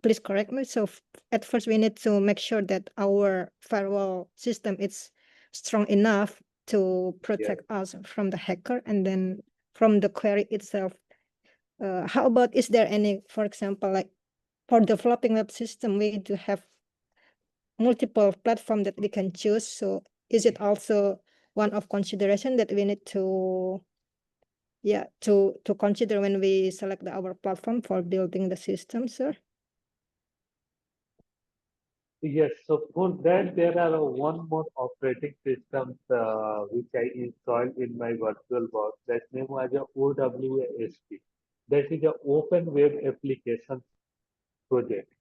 please correct me. So at first we need to make sure that our firewall system is strong enough to protect us from the hacker and then from the query itself. How about, is there any, for example, like for developing web system, we need to have multiple platform that we can choose. So is it also one of consideration that we need to to consider when we select our platform for building the system, sir? Yes, so for that there are one more operating systems which I installed in my VirtualBox. That name was a OWASP. That is a Open Web Application Project.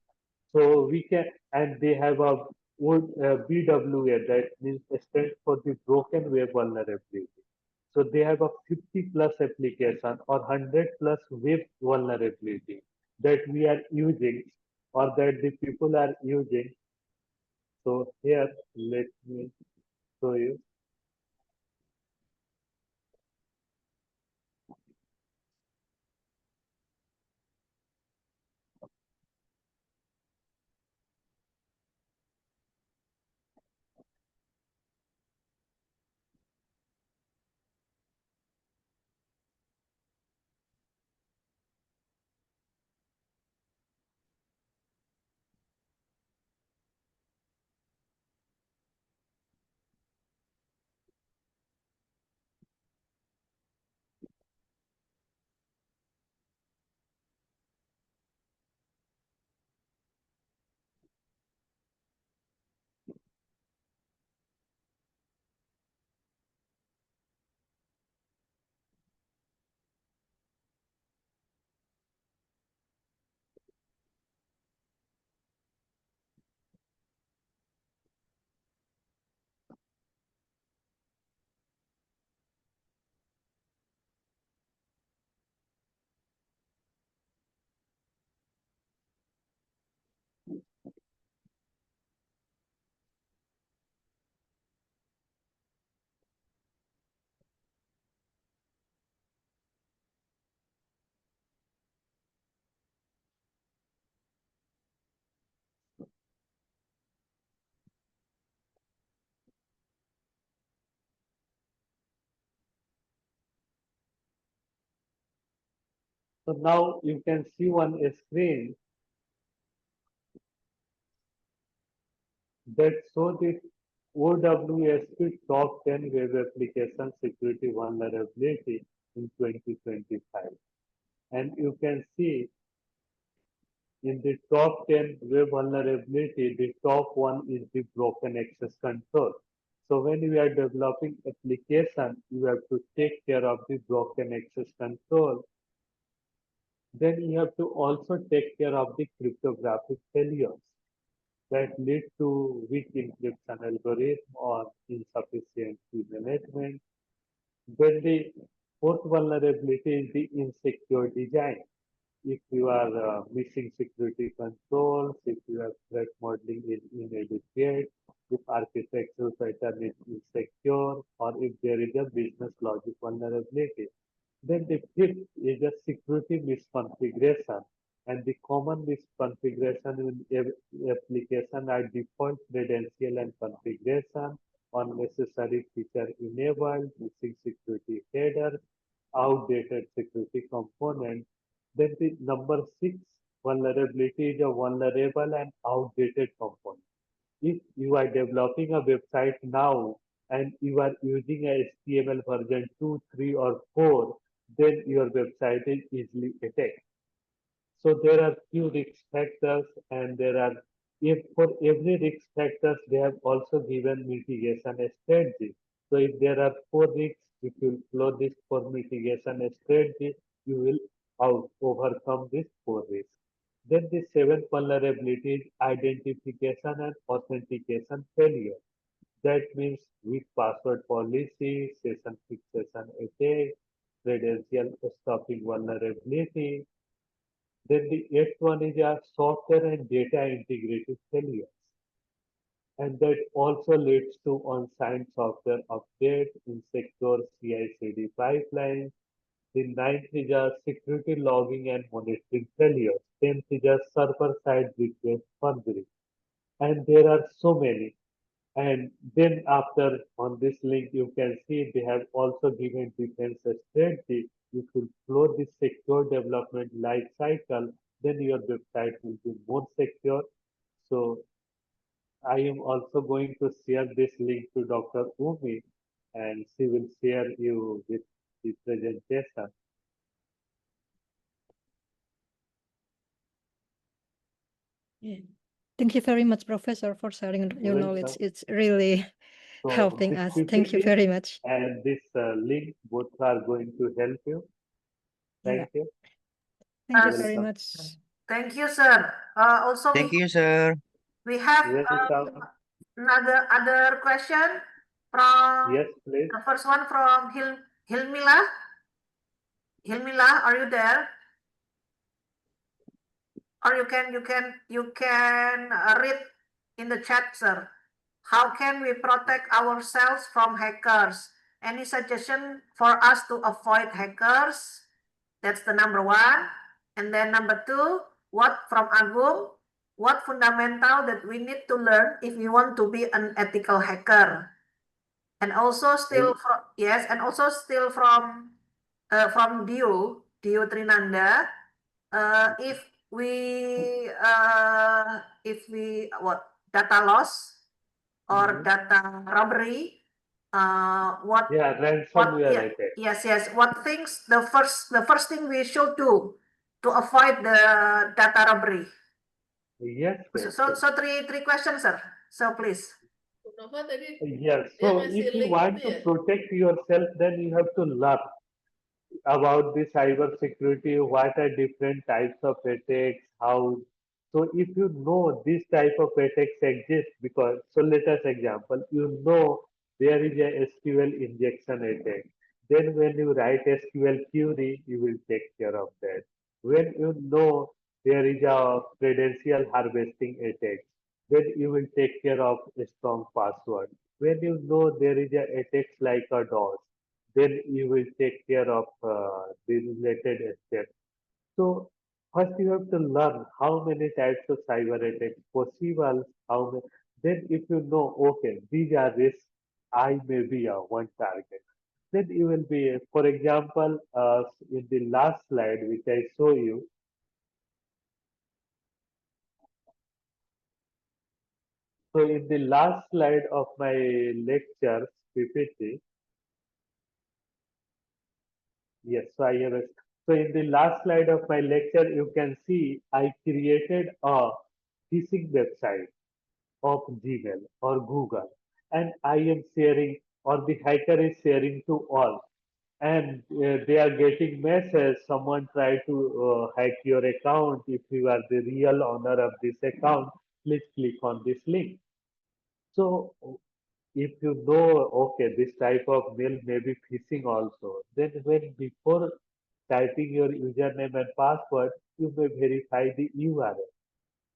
So we can, and they have a BWA, that means stands for the Broken Web Vulnerability. So they have a 50 plus application or 100 plus web vulnerability that we are using or that the people are using. So here, let me show you. So now you can see on a screen that show the OWASP top 10 web application security vulnerability in 2025. And you can see in the top 10 web vulnerability, the top one is the broken access control. So when we are developing application, you have to take care of the broken access control. Then you have to also take care of the cryptographic failures that lead to weak encryption algorithm or insufficient key management. Then the fourth vulnerability is the insecure design. If you are missing security controls, if your threat modeling is inadequate, if architectural pattern is insecure, or if there is a business logic vulnerability. Then the fifth is a security misconfiguration. And the common misconfiguration in application are default credential and configuration, unnecessary feature enabled, missing security header, outdated security component. Then the number six vulnerability is a vulnerable and outdated component. If you are developing a website now and you are using a HTML version 2, 3, or 4, then your website is easily attacked. So there are few risk factors, and there are, if for every risk factors they have also given mitigation strategy. So if there are four risks, if you follow this four mitigation strategy, you will overcome these four risks. Then the seventh vulnerability is identification and authentication failure. That means weak password policy, session fixation attack, credential stuffing vulnerability, Then the eighth one is a software and data integrity failures. And that also leads to unsigned software update, insecure CI/CD pipelines. The ninth is a security logging and monitoring failures. Tenth is a server-side request forgery. And there are so many. And then after on this link, you can see they have also given defense strategy. If you follow this secure development life cycle, then your website will be more secure. So I am also going to share this link to Dr. Umi, and she will share you with the presentation. Yeah. Thank you very much, Professor, for sharing your knowledge. Welcome. It's really So helping this us. Thank you PPT very much. and this link both are going to help you. Yeah. Thank you. Thank you Yes. very Welcome. much. Thank you, sir. Also, Thank you, sir. we have Welcome. other question from Yes, please. the first one from Hilmila. Hilmila, are you there? Or you can read in the chat, sir. How can we protect ourselves from hackers? Any suggestion for us to avoid hackers? That's the number one. And then number two, what from Agung? What fundamental that we need to learn if we want to be an ethical hacker? And also still from yes, and also still from Dio Trinanda. If we what data loss or data robbery, what Yeah, ransomware attack. yes, what things the first thing we should do to avoid the data robbery? Yes, yes, So yes. so three questions, sir. So please. Yes. So if you want to protect yourself, then you have to learn about the cyber security, what are different types of attacks, how. So if you know this type of attacks exist, because so let us example, you know there is a SQL injection attack. Then when you write SQL query, you will take care of that. When you know there is a credential harvesting attack, then you will take care of a strong password. When you know there is a attacks like a DOS, then you will take care of the related steps. So first you have to learn how many types of cyber attacks possible, how many, then if you know, okay, these are risks, I may be a one target. Then you will be, for example, in the last slide which I show you, so in the last slide of my lecture, PPT, yes, so I have a, so in the last slide of my lecture, you can see I created a phishing website of Gmail or Google, and I am sharing, or the hacker is sharing to all, and they are getting message. Someone tried to hack your account. If you are the real owner of this account, please click on this link. So if you know, okay, this type of mail may be phishing also, then when before typing your username and password, you may verify the URL.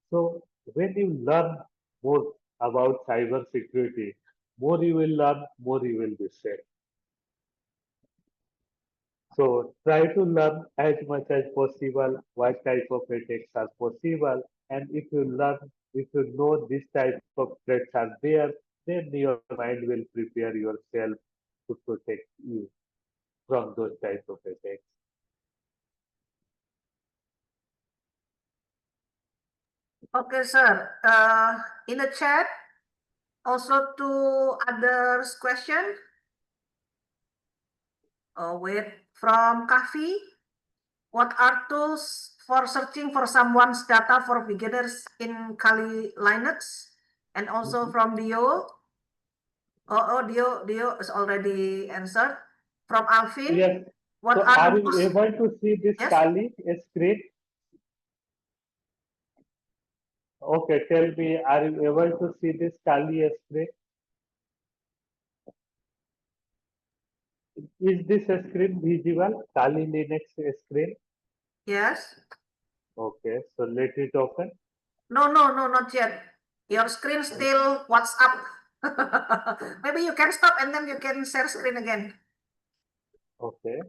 So when you learn more about cyber security, more you will learn, more you will be safe. So try to learn as much as possible what type of attacks are possible, and if you learn, if you know this type of threats are there, then your mind will prepare yourself to protect you from those types of attacks. Okay, sir. In the chat, also two others question. Wait, from Kafi. What are tools for searching for someone's data for beginners in Kali Linux? And also from Dio. Dio is already answered. From Alvin. Yes. What So are are the you most? able to see this Yes. Kali screen? Okay, tell me, are you able to see this Kali screen? Is this screen visible? Kali Linux screen? Yes. Okay, so let it open. No, no, no, not yet. Your screen still WhatsApp. Maybe you can stop and then you can share screen again. Okay.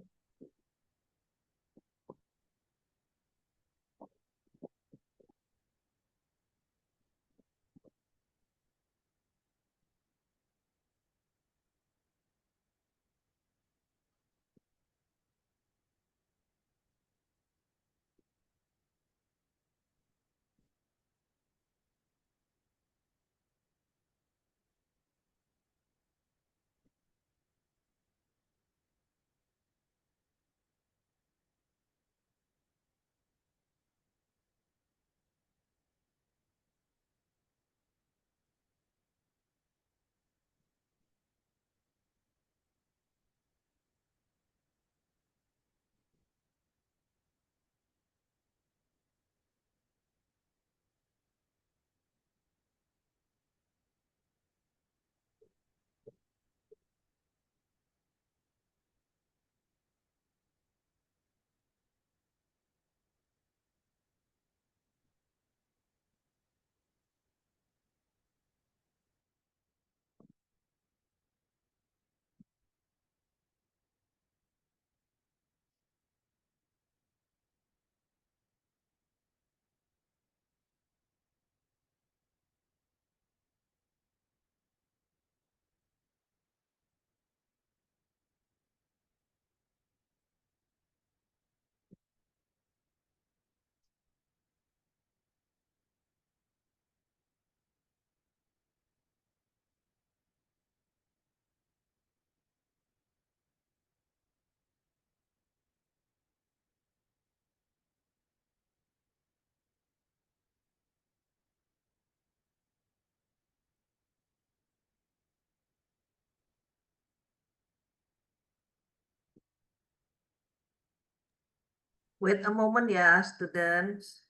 Wait a moment ya, students.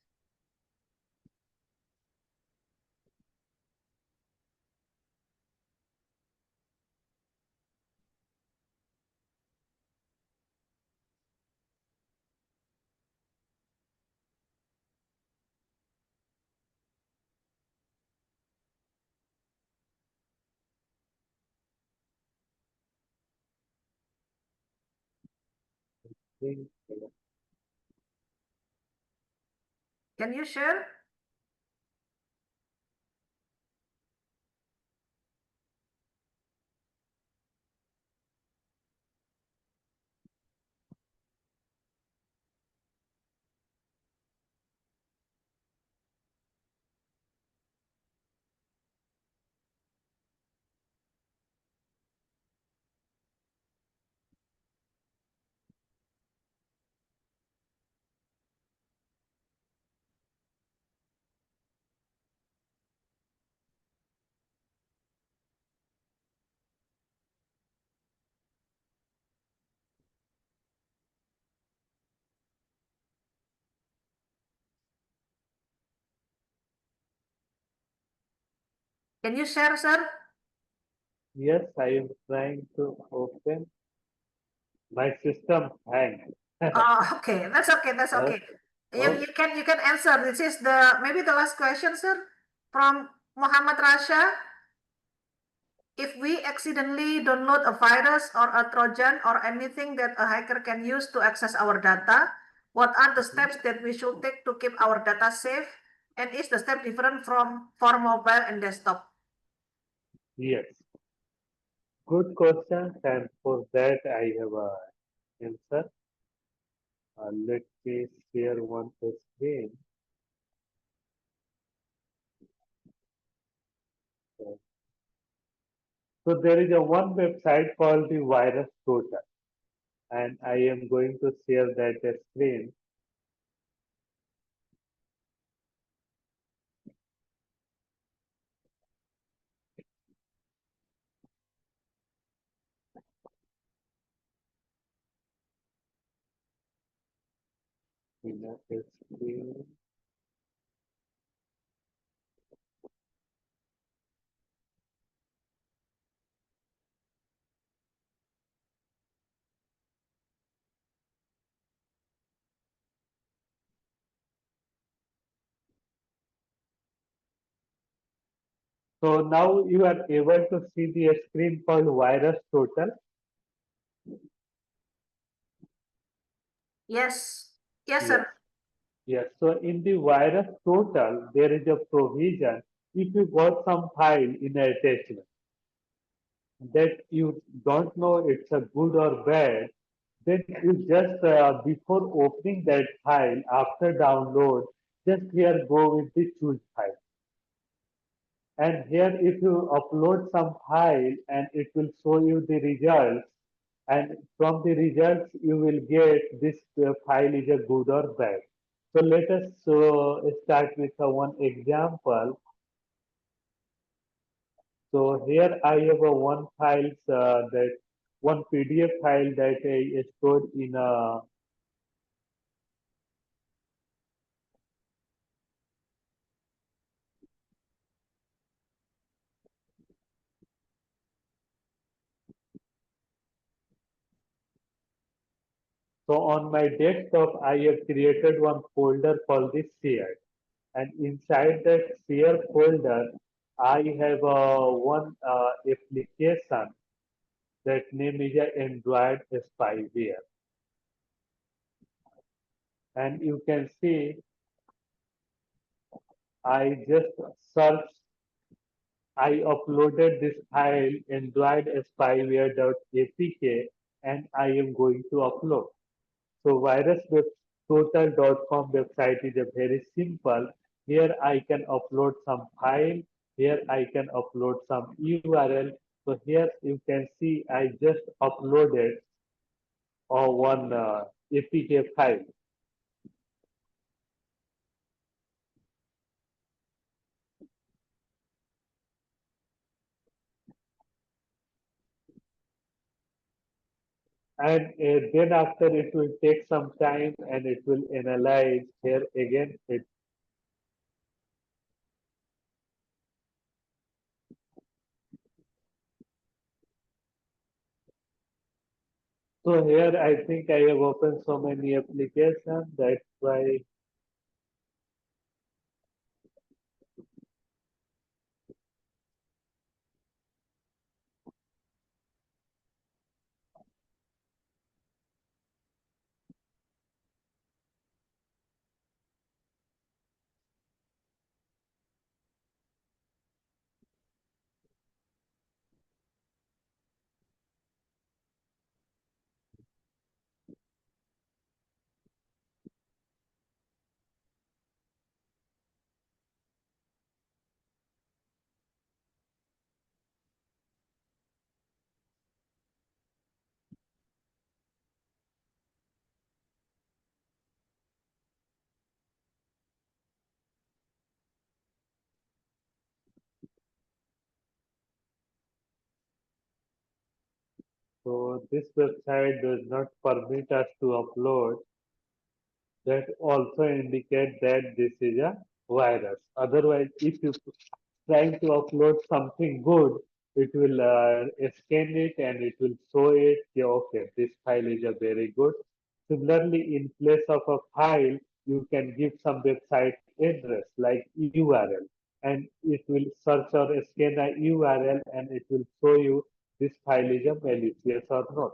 Think, Can you share? Can you share, sir? Yes, I am trying to open. My system hang. Oh, okay. That's okay. That's okay. Okay. You can answer. This is the maybe the last question, sir, from Muhammad Rasha. If we accidentally download a virus or a Trojan or anything that a hacker can use to access our data, what are the steps that we should take to keep our data safe? And is the step different from for mobile and desktop? Yes. Good question, and for that I have a answer. Let me share one screen. So there is a one website called the Virus Total, and I am going to share that screen. In a screen. So now you are able to see the screen called virus total. Yes. Yes, Yes. sir. Yes. So in the virus total, there is a provision. If you got some file in a attachment that you don't know it's a good or bad, then you just before opening that file after download, just here go with the choose file. And here if you upload some file and it will show you the results, and from the results you will get this file is a good or bad. So let us start with one example. So here I have a one files that one PDF file that is stored in a so on my desktop I have created one folder called the shared, and inside that share folder I have one application that name is a Android spyware, and you can see I just search I uploaded this file Android spyware.apk and I am going to upload. So viruswebtotal.com website is a very simple. Here I can upload some file. Here I can upload some URL. So here you can see I just uploaded one APK file. And then after it will take some time and it will analyze. Here again it so here I think I have opened so many applications, that's why. So this website does not permit us to upload. That also indicate that this is a virus. Otherwise, if you trying to upload something good, it will scan it and it will show it. Yeah, okay, this file is a very good. Similarly, in place of a file, you can give some website address like URL, and it will search or scan a URL and it will show you this file is a malicious or not.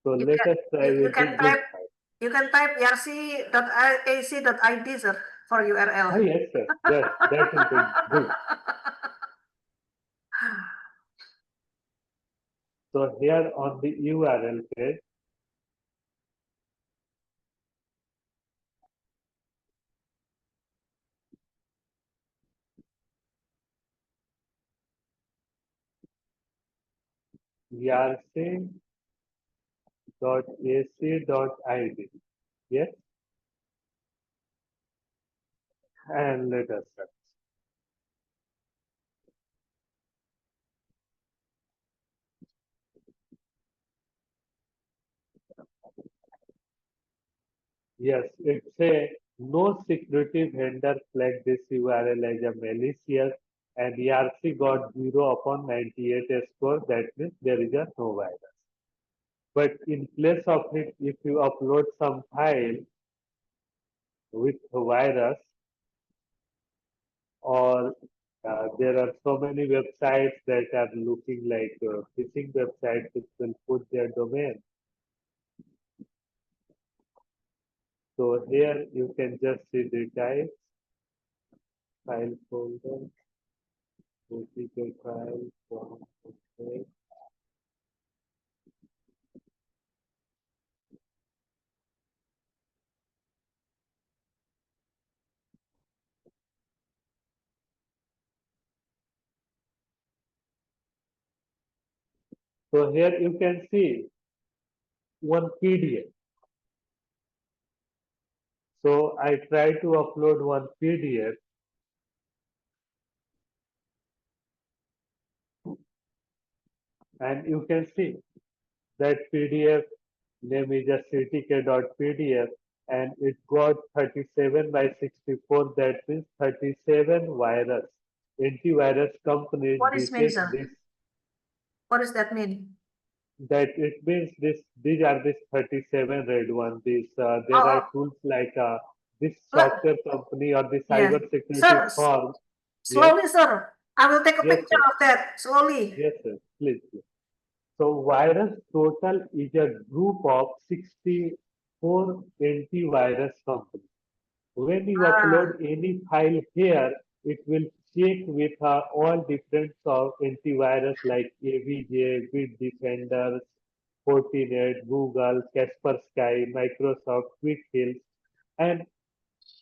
So You let can us try you with the can good type file. you can type yarc.ac.id, sir, for URL. Oh yes, sir. That will be good. So here on the URL page, yarc.ac.id. Yes, and let us search. Yes, it's a no security vendor flagged this URL as a malicious, and ERC got 0 upon 98 score. That means there is a no virus. But in place of it, if you upload some file with a virus or There are so many websites that are looking like phishing websites which will put their domain. So here you can just see the type, file folder, OTK file, okay. So here you can see one PDF. So I try to upload one PDF, and you can see that PDF name is a ctk.pdf, and it got 37 by 64. That means 37 virus. Antivirus companies What is mean, detect sir? this. What does that mean? That it means this. These are this 37 red one. These there Oh, are oh, tools like this look, software company or the yeah. cyber security Sir, firm. Yes, slowly, sir. I will take a yes, picture sir. of that slowly. Yes, sir. Please, please. So virus total is a group of 64 antivirus companies. When you Ah, upload any file here, it will check with all different of antivirus like AVJ, Bitdefender, Fortinet, Google, Kaspersky, Microsoft, Quick and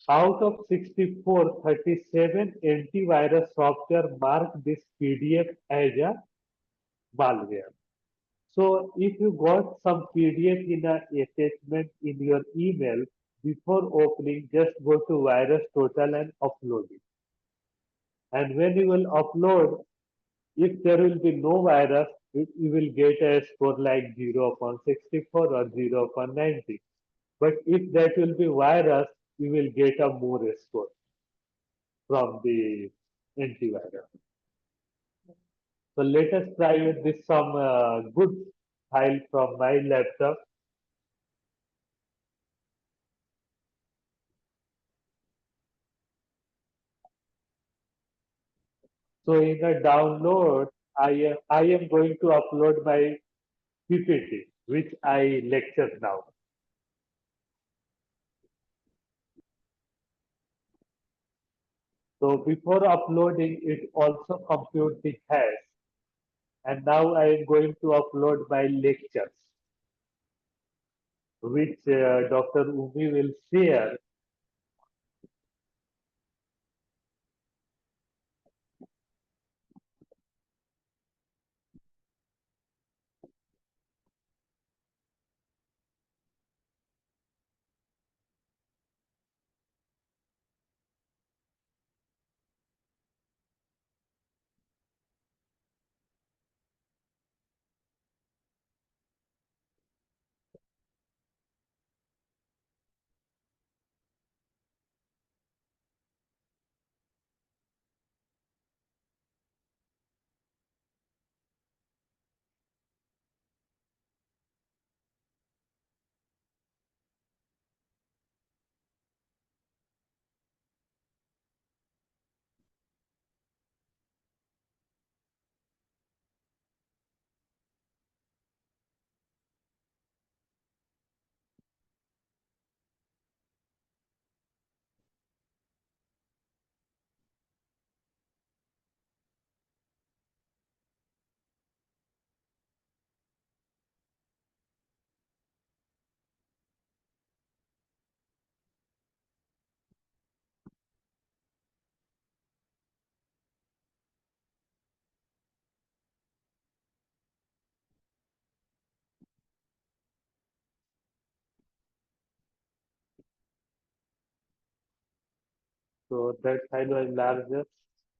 out of 64, 37 antivirus software mark this PDF as a malware. So if you got some PDF in a attachment in your email, before opening, just go to Virus Total and upload it. And when you will upload, if there will be no virus, you will get a score like 0 upon 64 or 0 upon 90. But if that will be virus, you will get a more score from the antivirus. So let us try with this some good file from my laptop. So in the download, I am going to upload my PPT, which I lecture now. So before uploading, it also compute the hash. And now I am going to upload my lectures, which Dr. Umi will share. So that file was larger,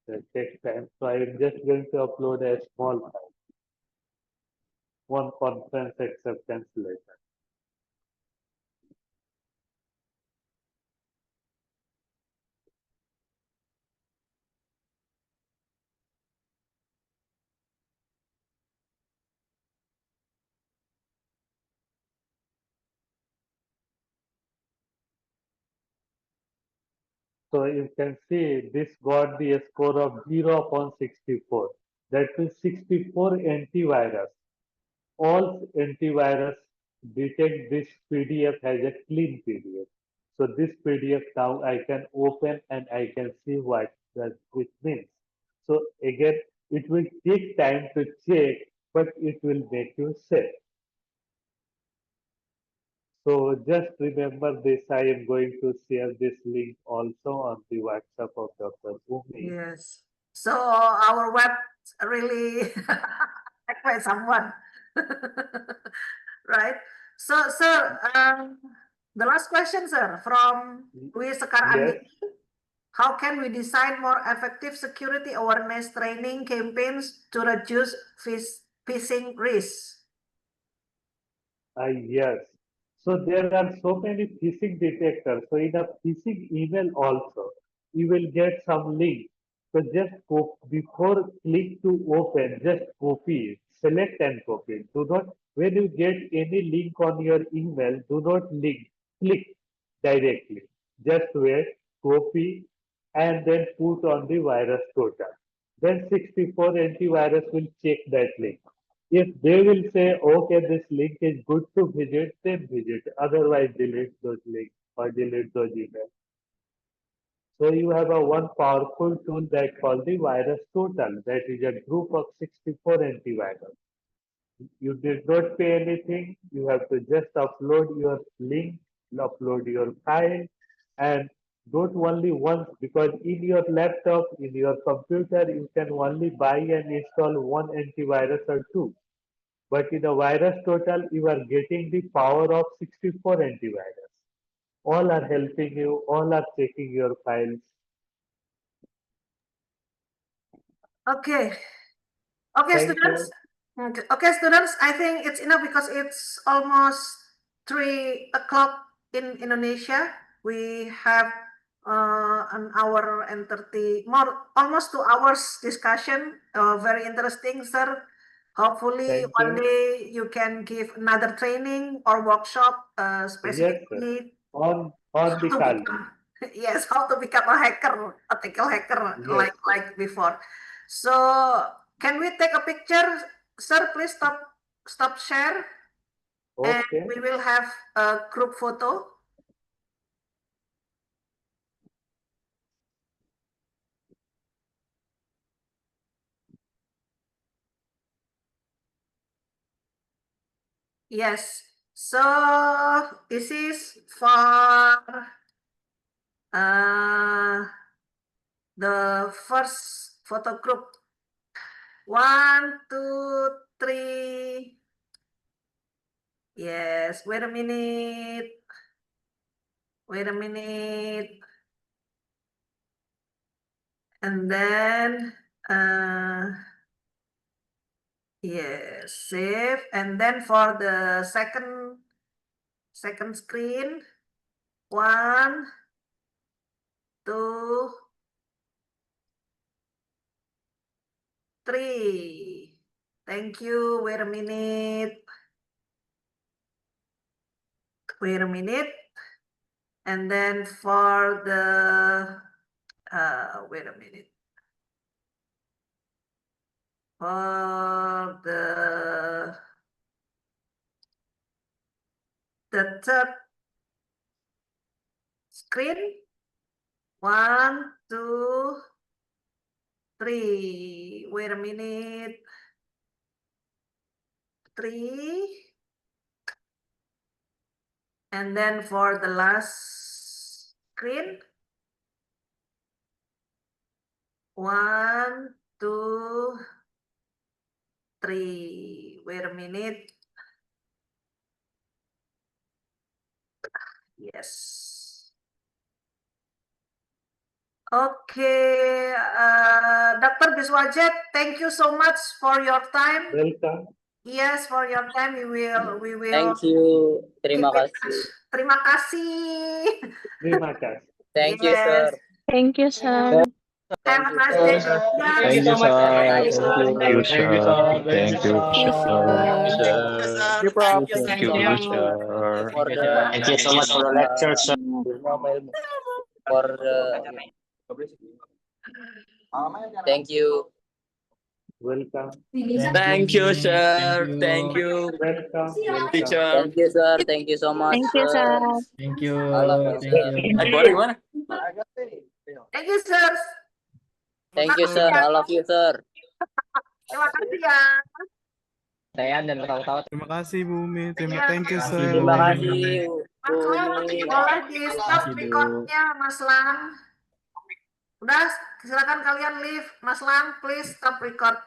that takes time. So I am just going to upload a small file, one conference acceptance letter. So you can see this got the score of 0 upon 64. That means 64 antivirus. All antivirus detect this PDF as a clean PDF. So this PDF now I can open and I can see what that it means. So again, it will take time to check, but it will make you safe. So just remember this, I am going to share this link also on the WhatsApp of Dr. Bhumi. Yes. So our web really hacked by someone. Right? So, sir, the last question, sir, from Luis Sekar Yes. Andi. How can we design more effective security awareness training campaigns to reduce phishing risks? Yes. So there are so many phishing detectors. So in a phishing email also, you will get some link. So just before click to open, just copy it, select and copy. Do not, when you get any link on your email, do not click directly. Just wait, copy, and then put on the virus total. Then 64 antivirus will check that link. If they will say, okay, this link is good to visit, then visit. Otherwise, delete those links or delete those emails. So you have a one powerful tool that called the Virus Total. That is a group of 64 antivirus. You did not pay anything. You have to just upload your link, upload your file, and don't only once, because in your laptop, in your computer, you can only buy and install one antivirus or two. But in the virus total, you are getting the power of 64 antivirus. All are helping you, all are checking your files. Okay. Okay, Thank students. Okay, students, I think it's enough because it's almost 3 o'clock in Indonesia. We have an hour and 30 more, almost 2 hours discussion. Very interesting, sir. Hopefully, Thank one you. day you can give another training or workshop Yes, sir. specifically On how the to Kali. become, yes, how to become a hacker, ethical hacker, Yes, sir. like before. So, can we take a picture, sir? Please stop share, and Okay. we will have a group photo. Yes. So this is for the first photo group. 1, 2, 3. Yes. Wait a minute. Wait a minute. And then yes, save. And then for the second screen, 1, 2, 3. Thank you. Wait a minute. Wait a minute. And then for the wait a minute. For the third screen, 1, 2, 3. Wait a minute. 3. And then for the last screen, 1, 2, 3. Wait a minute. Yes. Okay, Dr. Biswajit, thank you so much for your time. Welcome. Yes, for your time. We will Thank you. Terima keep in kasih. touch. Terima kasih. Terima kasih. Thank you, sir. Yes. Thank you, sir. Have a you, nice sir. day. Thank you, sir. Thank you, Thank sir. you. Thank you, Thank you, sir. sir. Thank you, Thank you, sir. sir. Thank you, Prof. Thank Thank you, you sir. for the Thank you so much for the lecture, sir. ilmu. for thank you. Welcome. Thank you, sir. Thank you, Welcome. teacher. Thank you, sir. Thank you so much, Thank you, sir. Thank you. I love you, Thank sir. you. Keluar gimana? Thank you, sir. Thank you, sir. I love you, sir. Terima kasih ya. Terima kasih Bu Umi. Iya, Thank you, sir. Terima kasih, Mas Bu Lang, Umi. boleh di stop Kasih, Bu. recordnya, Mas Lang. Udah, silakan kalian leave. Mas Lang, please stop record.